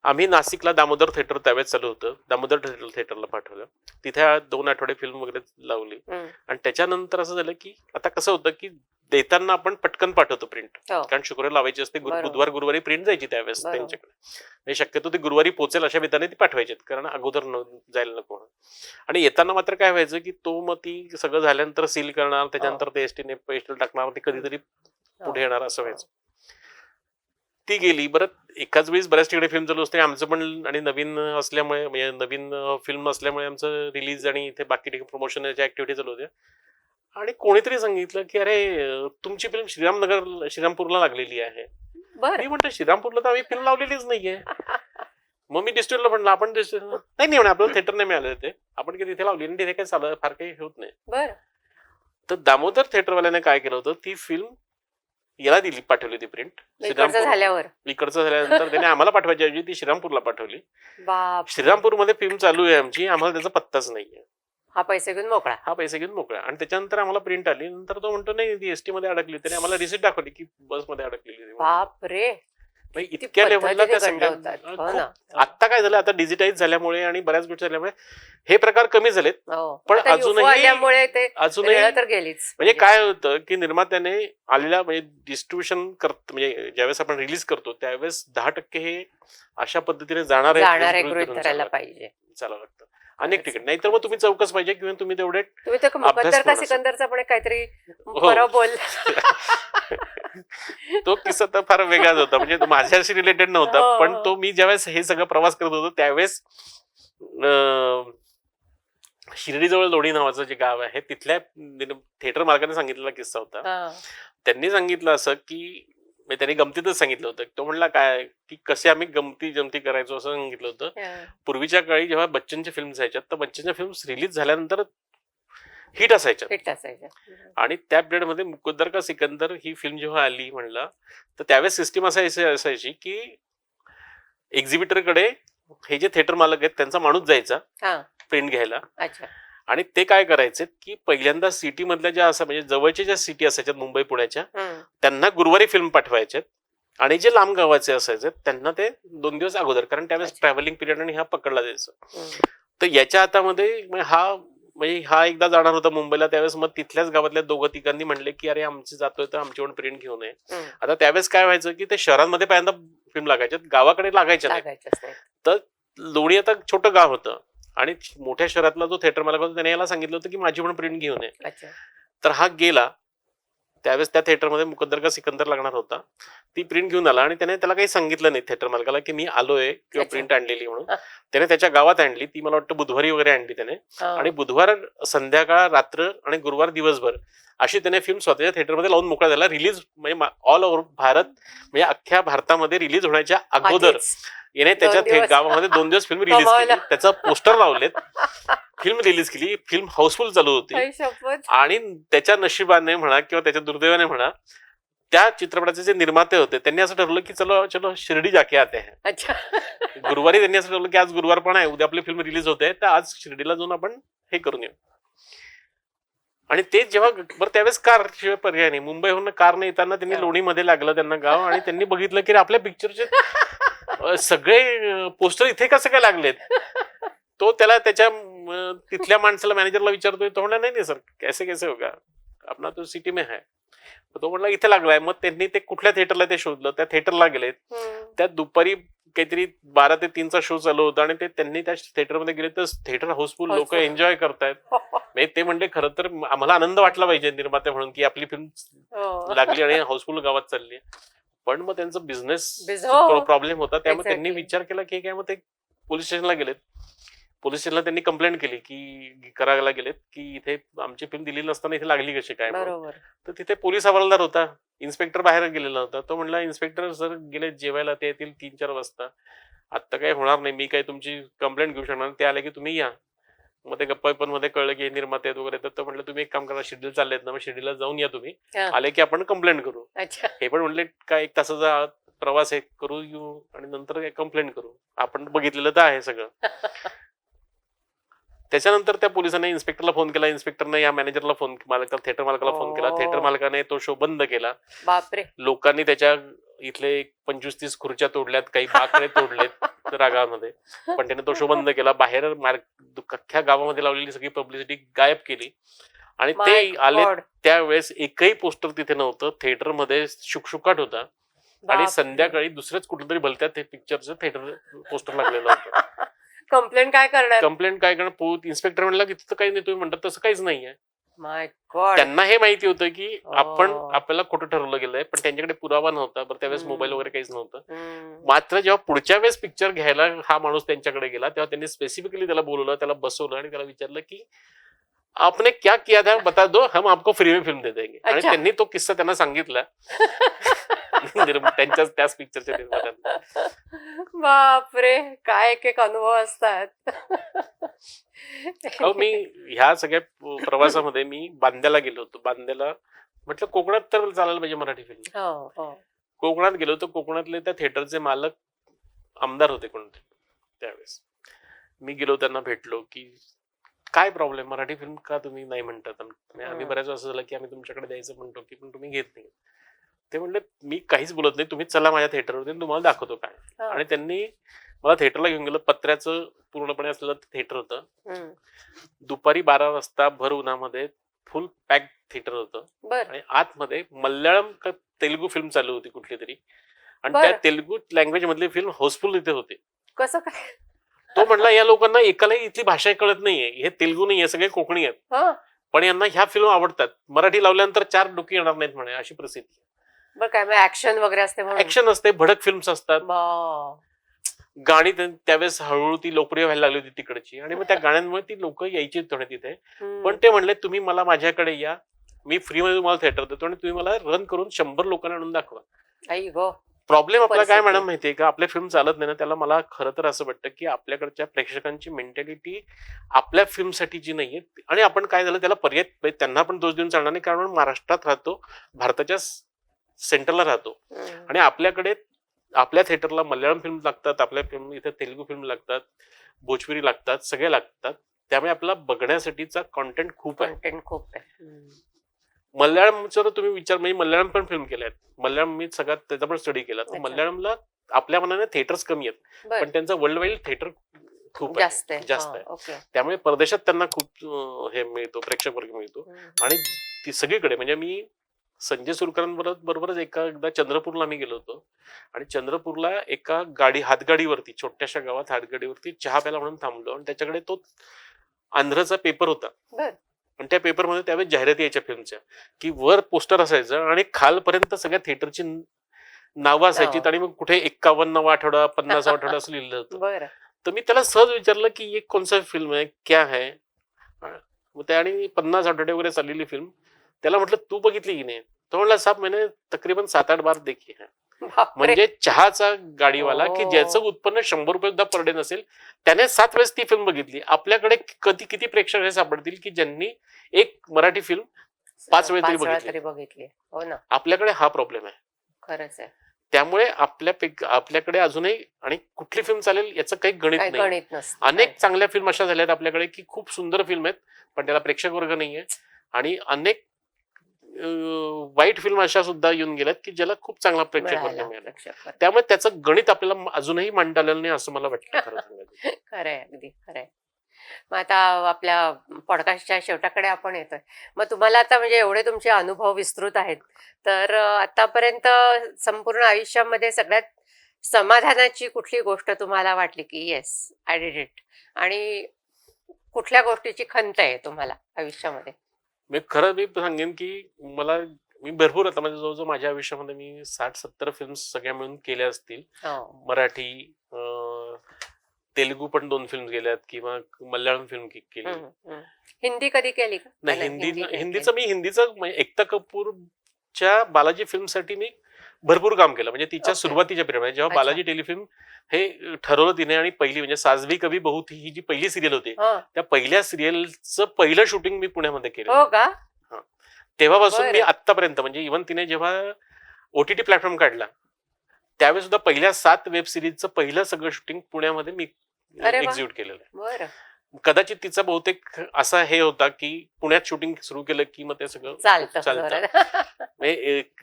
आम्ही नाशिकला दामोदर थिएटर त्यावेळेस चालू होतं, दामोदर थिएटरला पाठवलं. तिथे 2 आठवडे फिल्म वगैरे लावली आणि त्याच्यानंतर असं झालं की आता कसं होतं की देताना आपण पटकन पाठवतो प्रिंट, हो. कारण शुक्रवार लावायची असते, बरोबर. गुरुवारी प्रिंट जायची त्यावेळेस बरोबर. त्यांच्याकडे. म्हणजे शक्यतो ते गुरुवारी पोहोचेल अशा विधाने ती पाठवायची, कारण अगोदर जायला नको. आणि येताना मात्र काय व्हायचं की तो मग ती सगळं झाल्यानंतर सील करणार, त्याच्यानंतर ते एसटीने पेस्टल टाकणार, ते कधीतरी पुढे येणार, असं व्हायचं. ती गेली. बरं एकाच वेळेस बऱ्याच ठिकाणी फिल्म चालू असते आमचं पण, आणि नवीन असल्यामुळे, म्हणजे नवीन फिल्म असल्यामुळे आमचं रिलीज आणि इथे बाकी ठिकाणी प्रमोशनच्या ऍक्टिव्हिटी चालू होत्या. आणि कोणीतरी सांगितलं की अरे तुमची फिल्म श्रीरामपूरला लागलेली आहे. बर. मी म्हटलं श्रीरामपूरला तर आम्ही फिल्म लावलेलीच नाहीये. मग मी डिस्ट्रिक्टला म्हणलं आपण डिस्ट्रिक्ट नाही म्हणे आपल्याला थिएटर नाही मिळालं ते, आपण काही तिथे लावली आणि तिथे काही चालू फार काही होत नाही. बर. तर दामोदर थिएटरवाल्याने काय केलं होतं, ती फिल्म याला पाठवली होती प्रिंट. इकडचं झाल्यावर इकडचं झाल्यानंतर त्याने आम्हाला पाठवायची ऐवजी ती श्रीरामपूरला पाठवली. बाप. श्रीरामपूरमध्ये फिल्म चालू आहे आमची, आम्हाला त्याचा पत्ताच नाहीये. हा पैसे घेऊन मोकळा. हा पैसे घेऊन मोकळा. आणि त्याच्यानंतर आम्हाला प्रिंट आली. नंतर तो म्हणतो नाही ती एसटी मध्ये अडकली. त्याने आम्हाला रिसिप्ट दाखवली की बसमध्ये अडकलेली. बाप रे. म्हणजे इतक्या लेव्हलला त्या सगळ्या हो ना. आता काय झालं, आता डिजिटाईज झाल्यामुळे आणि बऱ्याच गोष्टी झाल्यामुळे हे प्रकार कमी झालेत. हो. पण आता UFO आल्यामुळे ते अजूनही वेळ तर गेलीच. म्हणजे काय होतं की निर्मात्याने आलेल्या म्हणजे डिस्ट्रीब्युशन करत, म्हणजे ज्यावेळेस आपण रिलीज करतो त्यावेळेस 10% हे अशा पद्धतीने जाणार आहे गृहीत धरायला पाहिजे. चालावं लागतं अनेक ठिकाणी. नाहीतर मग तुम्ही चौकस पाहिजे किंवा तुम्ही तेवढे तुम्ही तर मुकद्दर का सिकंदरचा पण काहीतरी हो. बरं बोल. तो किस्सा तर फार वेगळाच होता, म्हणजे तो माझ्याशी रिलेटेड नव्हता. हो. पण तो मी ज्यावेळेस हे सगळं प्रवास करत होतो त्यावेळेस शिर्डीजवळ लोणी नावाचं जे गाव आहे तिथल्या थिएटर मालकाने सांगितलेला किस्सा होता. हा. त्यांनी सांगितलं असं की म्हणजे त्यांनी गमतीतच सांगितलं होतं. तो म्हणला काय की कसे आम्ही गमती करायचो असं सांगितलं होतं. पूर्वीच्या काळी जेव्हा बच्चनच्या फिल्म जायच्या तर बच्चनच्या फिल्म रिलीज झाल्यानंतर हिट असायच्या. हिट असायच्या. आणि त्या पिरियडमध्ये मुकद्दर का सिकंदर ही फिल्म जेव्हा आली म्हणला तर त्यावेळेस सिस्टीम असायची की एक्झिबिटरकडे हे जे थिएटर मालक आहेत त्यांचा माणूस जायचा हा. प्रिंट घ्यायला. अच्छा. आणि ते काय करायचे की पहिल्यांदा सिटी मधल्या ज्या असं म्हणजे जवळच्या ज्या सिटी असायच्या मुंबई पुण्याच्या त्यांना गुरुवारी फिल्म पाठवायचे, आणि जे लांब गावाचे असायचे त्यांना ते 2 दिवस अगोदर, कारण त्यावेळेस अच्छा. ट्रॅव्हलिंग पिरियड आणि हा पकडला जायचा. तर याच्या हातामध्ये हा एकदा जाणार होता मुंबईला. त्यावेळेस मग तिथल्याच गावातल्या 2-3 म्हणले की अरे आमचे जातोय तर आमची पण प्रिंट घेऊन ये. आता त्यावेळेस काय व्हायचं की ते शहरांमध्ये पहिल्यांदा फिल्म लागायच्या, गावाकडे लागायच्या नाही. तर लोणी आता छोटं गाव होतं आणि मोठ्या शहरातला जो थिएटर मालक होता त्याने याला सांगितलं होतं की माझी पण प्रिंट घेऊन ये. तर हा गेला. त्यावेळेस त्या थिएटरमध्ये मुकद्दर का सिकंदर लागणार होता. ती प्रिंट घेऊन आला आणि त्याने त्याला काही सांगितलं नाही थिएटर मालकाला की मी आलोय किंवा प्रिंट आणलेली म्हणून. त्याने त्याच्या गावात आणली. ती मला वाटतं बुधवारी वगैरे आणली त्याने. आणि बुधवार संध्याकाळ, रात्र आणि गुरुवार दिवसभर अशी त्याने फिल्म स्वतःच्या थिएटरमध्ये लावून मोकळा झाला. रिलीज म्हणजे ऑल ओव्हर भारत, म्हणजे अख्ख्या भारतामध्ये रिलीज होण्याच्या अगोदर याने त्याच्या गावामध्ये 2 दिवस फिल्म रिलीज केली. त्याचा पोस्टर लावलेत, फिल्म रिलीज केली. फिल्म हाऊसफुल चालू होती. आणि त्याच्या नशिबाने म्हणा किंवा त्याच्या दुर्दैवाने म्हणा त्या चित्रपटाचे जे निर्माते होते त्यांनी असं ठरवलं की चलो शिर्डी जाके आते हैं. अच्छा. गुरुवारी त्यांनी असं ठरवलं की आज गुरुवार पण आहे, उद्या आपली फिल्म रिलीज होते, तर आज शिर्डीला जाऊन आपण हे करून येऊ. आणि ते जेव्हा बरं त्यावेळेस कार शिवाय पर्याय नाही. मुंबईहून कारने येताना त्यांनी लोणीमध्ये लागलं त्यांना गाव, आणि त्यांनी बघितलं की आपल्या पिक्चरचे सगळे पोस्टर इथे कसे काय लागलेत. तो त्याला त्याच्या तिथल्या माणसाला, मॅनेजरला विचारतोय. तो म्हणला नाही सर कैसे होगा, अपना तो सिटी में है. तो म्हणला इथे लागलाय. मग त्यांनी ते कुठल्या थिएटरला ते शोधलं, त्या थिएटरला गेलेत. त्या दुपारी काहीतरी 12 ते 3चा शो चालू होता आणि त्यांनी त्या थिएटरमध्ये गेले तर थिएटर हाऊसफुल, लोक एन्जॉय करतायत. ते म्हणले खरं तर आम्हाला आनंद वाटला पाहिजे निर्माते म्हणून की आपली फिल्म लागली आणि हाऊसफुल गावात चालली. पण मग त्यांचं बिझनेस प्रॉब्लेम होता. त्यामुळे त्यांनी विचार केला की काय, मग ते पोलीस स्टेशनला गेलेत. पोलीस स्टेशनला त्यांनी कंप्लेंट केली की करायला गेलेत की इथे आमची फिल्म दिली नसताना इथे लागली कशी काय. तर तिथे पोलीस हवालदार होता, इन्स्पेक्टर बाहेर गेलेला होता. तो म्हणला इन्स्पेक्टर सर गेले जेवायला, ते येतील 3-4 वाजता, आता काय होणार नाही, मी काय तुमची कंप्लेंट घेऊ शकणार. ते आले की तुम्ही या. मग ते गप्पा पण मध्ये कळलं की हे निर्माते आहेत वगैरे. तर म्हणलं तुम्ही एक काम करा, शिर्डीला चाललेत ना, मग शिर्डीला जाऊन या तुम्ही, आले की आपण कंप्लेंट करू. हे पण म्हणले काय 1 तासाचा प्रवास आहे, करू येऊ आणि नंतर काय कंप्लेंट करू, आपण बघितलेलं तर आहे सगळं. त्याच्यानंतर त्या पोलिसांनी इन्स्पेक्टरला फोन केला, इन्स्पेक्टरने या मॅनेजरला फोन थिएटर मालकाला फोन केला, थिएटर मालकाने तो शो बंद केला. बापरे. लोकांनी त्याच्या इथले 25-30 खुर्च्या तोडल्यात, काही बाकडे तोडलेत रागामध्ये, पण त्याने तो शो बंद केला. बाहेर अख्ख्या गावामध्ये लावलेली सगळी पब्लिसिटी गायब केली आणि ते आले त्यावेळेस एकही पोस्टर तिथे नव्हतं. थिएटरमध्ये शुकशुकाट होता आणि संध्याकाळी दुसऱ्याच कुठेतरी भलत्या ते पिक्चरचं थिएटर पोस्टर लागलेलं होतं. कंप्लेंट काय करणार? इन्स्पेक्टर म्हणला की तिथं काही नाही, तुम्ही म्हणतात तसं काहीच नाहीये. माय गॉड. त्यांना हे माहिती होतं की आपल्याला खोटं ठरवलं गेलंय, पण त्यांच्याकडे पुरावा नव्हता. बरं त्यावेळेस मोबाईल वगैरे काहीच नव्हतं. मात्र जेव्हा पुढच्या वेळेस पिक्चर घ्यायला हा माणूस त्यांच्याकडे गेला तेव्हा त्यांनी स्पेसिफिकली त्याला बोलवलं, त्याला बसवलं आणि त्याला विचारलं की आपने क्या किया था बता दो, हम आपको फ्री में फिल्म दे देंगे. आणि त्यांनी तो किस्सा त्यांना सांगितला त्यांच्याच त्याच पिक्चरच्या निर्मात्यांना. बापरे, काय एक एक अनुभव असतात. मी ह्या सगळ्या प्रवासामध्ये मी बांद्याला गेलो होतो. बांद्याला म्हटलं कोकणात तर चालायला पाहिजे मराठी फिल्म. कोकणात गेलो होतो. कोकणातले त्या थिएटरचे मालक आमदार होते कोणते त्यावेळेस. मी गेलो, त्यांना भेटलो की काय प्रॉब्लेम, मराठी फिल्म का तुम्ही नाही म्हणतात? आम्ही बऱ्याच असं झालं की आम्ही तुमच्याकडे द्यायचं म्हणतो की पण तुम्ही घेत नाही. ते म्हणले मी काहीच बोलत नाही, तुम्ही चला माझ्या थिएटरवरती, तुम्हाला दाखवतो काय. आणि त्यांनी मला थिएटरला घेऊन गेलं. पत्र्याचं पूर्णपणे असलेलं थिएटर होतं. दुपारी 12 वाजता भर उन्हामध्ये फुल पॅक थिएटर होतं आणि आतमध्ये मल्याळम का तेलुगू फिल्म चालू होती कुठली तरी, आणि त्या तेलुगू लँग्वेज मधली फिल्म हाऊसफुल इथे होते. कसं काय? तो म्हणला या लोकांना एकालाही इथली भाषा कळत नाहीये, हे तेलुगू नाहीये, सगळे कोकणी आहेत, पण यांना ह्या फिल्म आवडतात. मराठी लावल्यानंतर 4 डोकी येणार नाहीत म्हणे, अशी प्रसिद्धी. बरं काय, ऍक्शन वगैरे असते? ऍक्शन असते, भडक फिल्म्स असतात, गाणी त्यावेळेस हळूहळू ती लोकप्रिय व्हायला लागली होती तिकडची, आणि मग त्या गाण्यांमुळे ती लोक यायची थोडे तिथे. पण ते म्हणले तुम्ही मला माझ्याकडे या, मी फ्रीमध्ये तुम्हाला थिएटर देतो आणि तुम्ही मला रन करून 100 लोकांना आणून दाखवा. प्रॉब्लेम आपला काय मॅडम माहितीये का, आपले फिल्म चालत नाही ना, त्याला मला खरं तर असं वाटतं की आपल्याकडच्या प्रेक्षकांची मेंटॅलिटी आपल्या फिल्मसाठीची नाहीये. आणि आपण काय झालं त्याला पर्याय, त्यांना पण दोष देऊन चालणार नाही, कारण महाराष्ट्रात राहतो, भारताच्या सेंटरला राहतो, आणि आपल्याकडे आपल्या थिएटरला मल्याळम फिल्म लागतात, आपल्या फिल्म इथे तेलुगू फिल्म लागतात, भोजपुरी लागतात, सगळे लागतात. त्यामुळे आपल्याला बघण्यासाठीचा कॉन्टेंट खूप आहे. मल्याळमचा तुम्ही विचार, म्हणजे मल्याळम पण फिल्म केल्यात. मल्याळम मी सगळ्यात त्याचा पण स्टडी केला. तर मल्याळमला आपल्या मनाने थिएटर्स कमी आहेत, पण त्यांचं वर्ल्ड वाईड थिएटर खूप जास्त आहे. त्यामुळे परदेशात त्यांना खूप हे मिळतो, प्रेक्षक वर्ग मिळतो. आणि ती सगळीकडे, म्हणजे मी संजय सुरकरांबरोबरच एकदा चंद्रपूरला आम्ही गेलो होतो, आणि चंद्रपूरला एका हातगाडीवरती, छोट्याशा गावात हातगाडीवरती चहा प्यायला म्हणून थांबलो, आणि त्याच्याकडे तो आंध्रचा पेपर होता. आणि त्या पेपरमध्ये त्यावेळेस जाहिराती यायच्या फिल्मच्या, की वर पोस्टर असायचं आणि खालपर्यंत सगळ्या थिएटरची नावं असायची, आणि मग कुठे 51वा आठवडा, 50वा आठवडा असं लिहिलं होतं. तर मी त्याला सहज विचारलं की एक कोणसा फिल्म आहे, क्या है, आणि 50 आठवडे वगैरे चाललेली फिल्म. त्याला म्हटलं तू बघितली की नाही? तो म्हणला साहेब मैंने तकरीबन 7-8 बार देखी है. म्हणजे चहाचा गाडीवाला की ज्याचं उत्पन्न 100 रुपये सुद्धा पर डे नसेल, त्याने 7 वेळेस ती फिल्म बघितली. आपल्याकडे किती प्रेक्षक हे सापडतील की ज्यांनी एक मराठी फिल्म 5 वेळा तरी बघितली. हो ना, आपल्याकडे हा प्रॉब्लेम आहे. खरंच आहे. त्यामुळे आपल्याकडे अजूनही, आणि कुठली फिल्म चालेल याचं काही गणित नाही. अनेक चांगल्या फिल्म अशा झाल्यात आपल्याकडे की खूप सुंदर फिल्म आहेत, पण त्याला प्रेक्षक वर्ग नाहीये. आणि अनेक वाईट फिल्म अशा सुद्धा येऊन गेल्यात की ज्याला खूप चांगला प्रेक्षक वर्ग मिळाला. त्यामुळे त्याचं गणित आपल्याला अजूनही मांडता आलेलं नाही असं मला वाटतं. खरंय, अगदी खरंय. मग आता आपल्या पॉडकास्टच्या शेवटाकडे आपण येतोय. मग तुम्हाला आता म्हणजे एवढे तुमचे अनुभव विस्तृत आहेत, तर आतापर्यंत संपूर्ण आयुष्यामध्ये सगळ्यात समाधानाची कुठली गोष्ट तुम्हाला वाटली की येस आय डिड इट, आणि कुठल्या गोष्टीची खंत आहे तुम्हाला आयुष्यामध्ये? मी सांगेन की मी भरपूर, आता म्हणजे जवळजवळ माझ्या आयुष्यामध्ये मी 60-70 फिल्म सगळ्या मिळून केल्या असतील. मराठी, तेलुगू पण 2 फिल्म गेल्यात, किंवा मल्याळम फिल्म केली. हिंदी कधी केली का? नाही, हिंदीचं एकता कपूरच्या बालाजी फिल्म साठी मी भरपूर काम केलं. म्हणजे तिच्या सुरुवातीच्या पिरियड, जेव्हा बालाजी टेलिफिल्म हे ठरवलं तिने, आणि पहिली म्हणजे साजवी कभी बहू थी ही जी पहिली सिरियल होती, त्या पहिल्या सिरियलचं पहिलं शूटिंग मी पुण्यामध्ये केलं. तेव्हापासून मी आतापर्यंत, म्हणजे इव्हन तिने जेव्हा OTT प्लॅटफॉर्म काढला त्यावेळेस सुद्धा पहिल्या 7 वेब सिरीजचं पहिलं सगळं शूटिंग पुण्यामध्ये मी एक्झिक्यूट केलेलं आहे. कदाचित तिचा बहुतेक असा हे होता की पुण्यात शूटिंग सुरू केलं की मग ते सगळं चालतं चालतं. जोरात.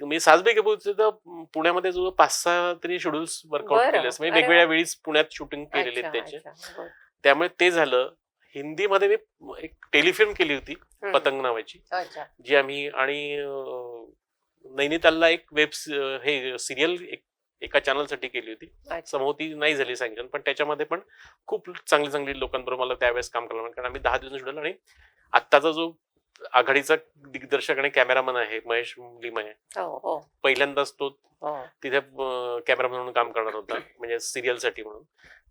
मी सासबे तर पुण्यामध्ये जो 5-6 तरी शेड्यूल्स वर्कआउट बरं. केले म्हणजे अरे वेगवेगळ्या वा. वेळीच पुण्यात शूटिंग केलेले अच्छा, त्याचे. अच्छा. बरं. त्यामुळे ते झालं. हिंदीमध्ये मी एक टेलिफिल्म केली होती हम्म. पतंग नावाची, अच्छा. जी आम्ही आणि नैनितालला एक हे सिरियल एका चॅनलसाठी केली होती. अच्छा. समोती नाही झाली सँक्शन, पण त्याच्यामध्ये पण खूप चांगली चांगली लोकांबरोबर मला त्यावेळेस काम करायला मिळालं. कारण आम्ही 10 दिवस शूट आणि आत्ताचा जो आघाडीचा दिग्दर्शक आणि कॅमेरामन आहे महेश लिमये, हो हो पहिल्यांदाच तो हो. तिथे कॅमेरामन म्हणून काम करणार होता म्हणजे सिरियलसाठी म्हणून.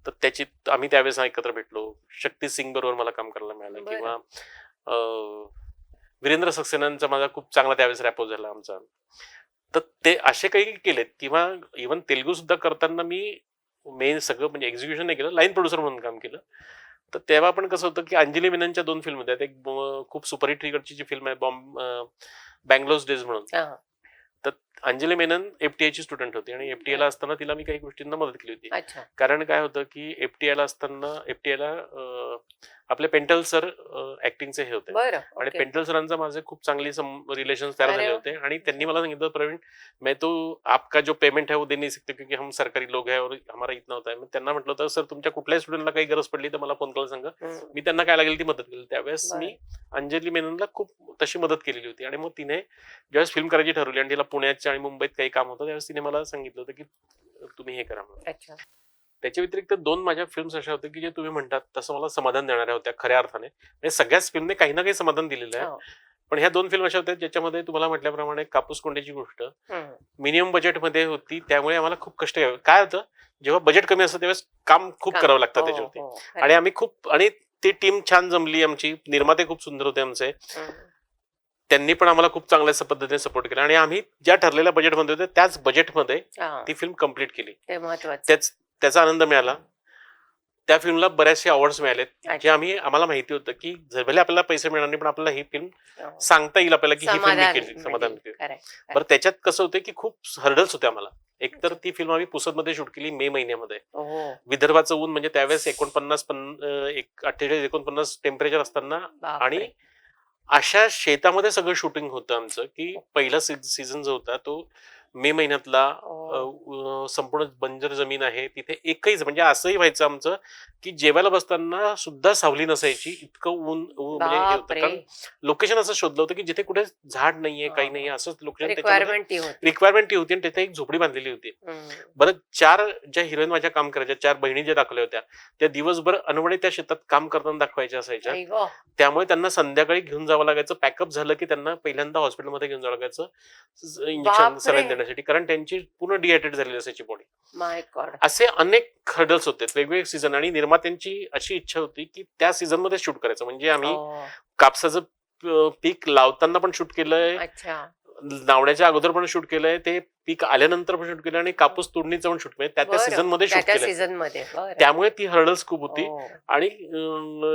तर त्याची आम्ही त्यावेळेस एकत्र भेटलो. शक्ती सिंग बरोबर मला काम करायला मिळालं. बरं. किंवा वीरेंद्र सक्सेनांचा माझा खूप चांगला त्यावेळेस रॅपो झाला आमचा. तर ते असे काही केलेत. किंवा इव्हन तेलुगू सुद्धा करताना मी मेन सगळं म्हणजे एक्झिक्युशन नाही केलं, लाईन प्रोड्युसर म्हणून काम केलं. तर तेव्हा पण कसं होतं की अंजली मेननच्या 2 फिल्म होत्या. एक खूप सुपरहिट इकडची जी फिल्म आहे बँगलोज डेज म्हणून. हा. तर अंजली मेनन FTI ची स्टुडंट होती आणि FTI ला असताना तिला मी काही गोष्टींना मदत केली होती. अच्छा. कारण काय होतं की FTI ला असताना FTI ला आपले पेंटल सर ऍक्टिंगचे हे होते बरं. आणि ओके. पेंटल सरांचा माझे खूप चांगली रिलेशन तयार अरे झाले वा. होते आणि त्यांनी मला सांगितलं, प्रवीण मैं तो आपका जो पेमेंट है वो दे नहीं सकते क्योंकि हम सरकारी लोग हैं और हमारा इतना होता है. मग त्यांना म्हटलं होतं, सर तुमच्या कुठल्याही स्टुडंटला काही गरज पडली तर मला फोन करायला सांगा, हम्म. मी त्यांना काय लागेल ती मदत केली. त्यावेळेस बरं. मी अंजली मेननला खूप तशी मदत केलेली होती. आणि मग तिने ज्यावेळेस फिल्म करायची ठरवली आणि तिला पुण्यात आणि मुंबईत काही काम होतं त्यावेळेस तिने मला सांगितलं होतं की तुम्ही हे करा म्हणून. अच्छा. त्याच्या व्यतिरिक्त 2 माझ्या फिल्म्स अशा होत्या की जे तुम्ही म्हणतात तसं मला समाधान देणाऱ्या होत्या खऱ्या अर्थाने. म्हणजे सगळ्याच फिल्मने काही ना काही समाधान दिलेलं आहे. हो. पण ह्या 2 फिल्म अशा होत्या ज्याच्यामध्ये तुम्हाला म्हटल्याप्रमाणे कापूस कोंड्याची गोष्ट हम्म. मिनिमम बजेटमध्ये होती. त्यामुळे आम्हाला खूप कष्ट घ्यावे. काय होतं, जेव्हा बजेट कमी असतं त्यावेळेस काम खूप काम. करावं लागतं हो, त्याच्यावरती. हो. आणि आम्ही खूप आणि ती टीम छान जमली आमची. निर्माते खूप सुंदर होते आमचे. हम्म. त्यांनी पण आम्हाला खूप चांगल्या पद्धतीने सपोर्ट केला आणि आम्ही ज्या ठरलेल्या बजेटमध्ये होते त्याच बजेटमध्ये हा. ती फिल्म कम्प्लीट केली. ते महत्वाचं. त्याचा आनंद मिळाला. त्या फिल्मला बऱ्याचशे अवॉर्ड्स मिळालेत, जे अच्छा. आम्हाला माहिती होतं की भले आपल्याला पैसे मिळणार नाही पण आपल्याला ही फिल्म हो. सांगता येईल आपल्याला की ही फिल्म मी समाधान केली, समाधान मिळेल. केली. खरंय. बरं, त्याच्यात कसं होतं की खूप हर्डल्स होते आम्हाला. एकतर ती फिल्म आम्ही पुसदमध्ये शूट केली मे महिन्यामध्ये. हो. विदर्भाचं ऊन म्हणजे त्यावेळेस 48-49 टेम्परेचर असताना आणि बापरे. अशा शेतामध्ये सगळं शूटिंग होतं आमचं की पहिला सीझन जो होता तो मे महिन्यातला. हो. संपूर्ण बंजर जमीन आहे तिथे एकही म्हणजे असंही व्हायचं आमचं की जेवायला बसताना सुद्धा सावली नसायची, इतकं ऊन म्हणजे हे होतं. बापरे. कारण लोकेशन असं शोधलं होतं की जिथे कुठे झाड नाहीये, काही हा. नाहीये, असंच लोकेशन. रिक्वायरमेंट ती होती. रिक्वायरमेंट ती होती आणि तिथे एक झोपडी बांधलेली होती. हम्म. बरं, 4 ज्या हिरोईन माझ्या काम करायच्या, 4 बहिणी ज्या दाखवल्या होत्या त्या दिवसभर अनवडे त्या शेतात काम करताना दाखवायच्या असायच्या. आई गं. त्यामुळे त्यांना संध्याकाळी घेऊन जावं लागायचं. पॅकअप झालं की त्यांना पहिल्यांदा हॉस्पिटलमध्ये घेऊन जावं लागायचं इंजेक्शन बापरे. सलाईन देण्यासाठी, कारण त्यांची पूर्ण डिहायड्रेट झालेली असायची बॉडी. माय गॉड. असे अनेक हर्डल्स होते वेगवेगळे सीझन. आणि निर्मात्यांची अशी इच्छा होती की त्या सीझन मध्ये शूट करायचं. म्हणजे आम्ही हो. कापसाचं पीक लावताना पण शूट केलंय, अच्छा. लावण्याच्या अगोदर पण शूट केलंय, ते पीक आल्यानंतर पण शूट केलं आणि कापूस तोडणीचं पण शूट केलं. त्या सीझन मध्ये शूट त्या केलं. सीझन मध्ये. बरं. त्यामुळे ती हर्डल्स खूप होती हो. आणि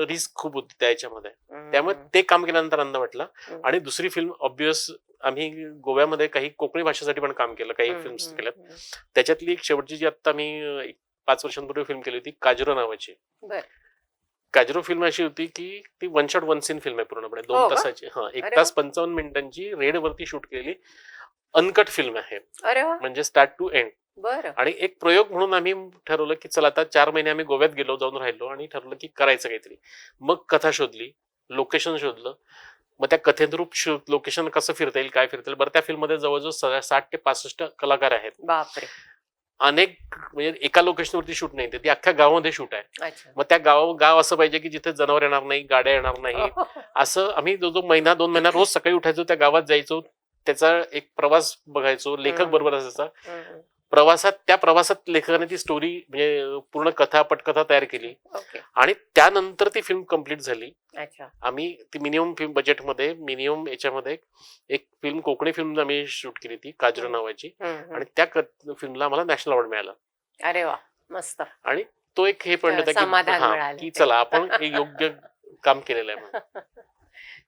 रिस्क खूप होती त्याच्यामध्ये. हम्म. त्यामुळे ते काम केल्यानंतर आनंद वाटला. हम्म. आणि दुसरी फिल्म ऑब्विस आम्ही गोव्यामध्ये काही कोकणी भाषेसाठी पण काम केलं, काही हम्म. फिल्म्स हम्म. केल्यात. हम्म. त्याच्यातली एक शेवटची जी आता मी 5 वर्षांपूर्वी फिल्म केली होती काजरो नावाची. बरं. काजरो फिल्म अशी होती की ती 1 शॉट 1 सीन फिल्म आहे पूर्णपणे. 2 हो का? तासाची. 1 अरे तास 55 मिनिटांची रेड वरती शूट केलेली अनकट फिल्म आहे. अरे वा. म्हणजे स्टार्ट टू एंड. बरं. आणि एक प्रयोग म्हणून आम्ही ठरवलं की चला आता 4 महिने आम्ही गोव्यात गेलो, जाऊन राहिलो आणि ठरवलं की करायचं काहीतरी. मग कथा शोधली, लोकेशन शोधलं. मग त्या कथेनुरूप लोकेशन कसं फिरता येईल, काय फिरता येईल. बरं, त्या फिल्ममध्ये जवळजवळ 60 ते 65 कलाकार आहेत. बापरे. अनेक म्हणजे एका लोकेशनवरती शूट नाही, ती अख्ख्या गावामध्ये शूट आहे. अच्छा. मग त्या गाव असं पाहिजे की जिथे जनावर येणार नाही, गाड्या येणार नाही. असं आम्ही जो महिना 2 महिना रोज सकाळी उठायचो, त्या गावात जायचो, त्याचा एक प्रवास बघायचो. लेखक हम्म. बरोबर असायचा. हम्म. त्या प्रवासात लेखकाने ती स्टोरी म्हणजे पूर्ण कथा पटकथा तयार केली ओके. आणि त्यानंतर ती फिल्म कम्प्लीट झाली. अच्छा. आम्ही ती मिनिमम फिल्म बजेटमध्ये मिनिमम याच्यामध्ये एक फिल्म कोकणी फिल्म आम्ही शूट केली ती काजरो नावाची. हम्म. आणि त्या फिल्मला आम्हाला नॅशनल अवॉर्ड मिळाला. अरे वा. मस्त. आणि तो एक हे पॉईंट होता समाधान की मिळालं की ते. चला आपण एक योग्य काम केलेलं आहे म्हणून.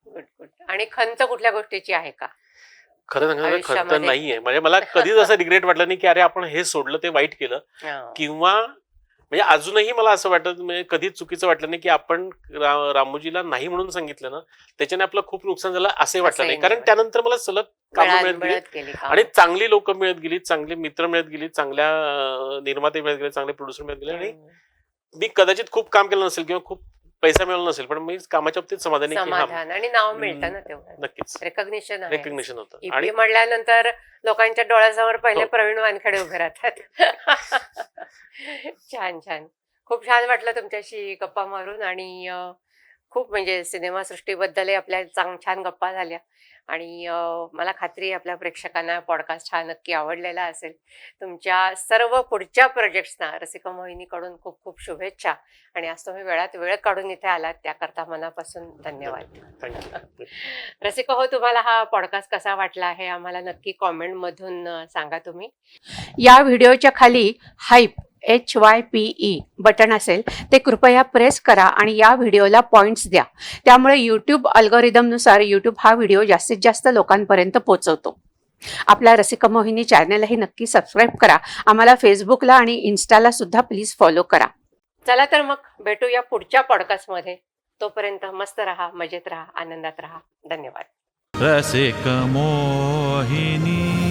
Good good. आणि खंत कुठल्या गोष्टीची आहे का खरं सांगायचं खंत आयुष्यामध्ये? नाहीये. म्हणजे मला कधीच असं रिग्रेट वाटलं नाही की अरे आपण हे सोडलं, ते वाईट केलं. हा. किंवा म्हणजे अजूनही मला असं वाटत म्हणजे कधीच चुकीचं वाटलं नाही की आपण रामोजीला नाही म्हणून सांगितलं ना, त्याच्याने आपलं खूप नुकसान झालं असे वाटलं असंही नाही. नाही कारण वाटलं. त्यानंतर मला सलग कामं मिळत गेली मिळत गेली कामं. आणि चांगली लोक मिळत गेली, चांगले मित्र मिळत गेली, चांगल्या निर्माते मिळत गेले, चांगले प्रोड्युसर मिळत गेले आणि मी कदाचित खूप काम केलं नसेल किंवा खूप पैसा मिळाला नसेल, पण मी कामाच्या बाबतीत समाधानी की हा समाधान आणि नाव मिळतं ना तेवढं, नक्कीच रेकग्निशन आहे. रेकग्निशन होतं. आणि ईपी म्हणल्यानंतर लोकांच्या डोळ्यासमोर पहिले हो. प्रवीण वानखेडे उभे राहतात. छान छान, खूप छान वाटलं तुमच्याशी गप्पा मारून आणि खूप म्हणजे सिनेमासृष्टीबद्दलही आपल्या छान गप्पा झाल्या आणि मला खात्री आहे आपल्या प्रेक्षकांना पॉडकास्ट हा नक्की आवडलेला असेल. तुमच्या सर्व पुढच्या प्रोजेक्ट्सना रसिका मोहिनीकडून खूप खूप शुभेच्छा आणि आज तुम्ही वेळात वेळ काढून इथे आलात त्याकरता मनापासून धन्यवाद. थँक्यू. रसिका हो, तुम्हाला हा पॉडकास्ट कसा वाटला हे आम्हाला नक्की कॉमेंटमधून सांगा तुम्ही. या व्हिडिओच्या खाली हाईप HYPE बटन असेल ते कृपया प्रेस करा आणि या व्हिडिओला पॉइंट्स द्या. त्यामुळे यूट्यूब अल्गोरिदमनुसार यूट्यूब हा व्हिडिओ जास्तीत जास्त लोकांपर्यंत पोहोचवतो. आपल्या रसिका मोहिनी चॅनलही नक्की सबस्क्राईब करा. आम्हाला फेसबुकला आणि इन्स्टाला सुद्धा प्लीज फॉलो करा. चला तर मग भेटूया पुढच्या पॉडकास्टमध्ये. तोपर्यंत मस्त राहा, मजेत राहा, आनंदात राहा. धन्यवाद. रसिक मोहिनी.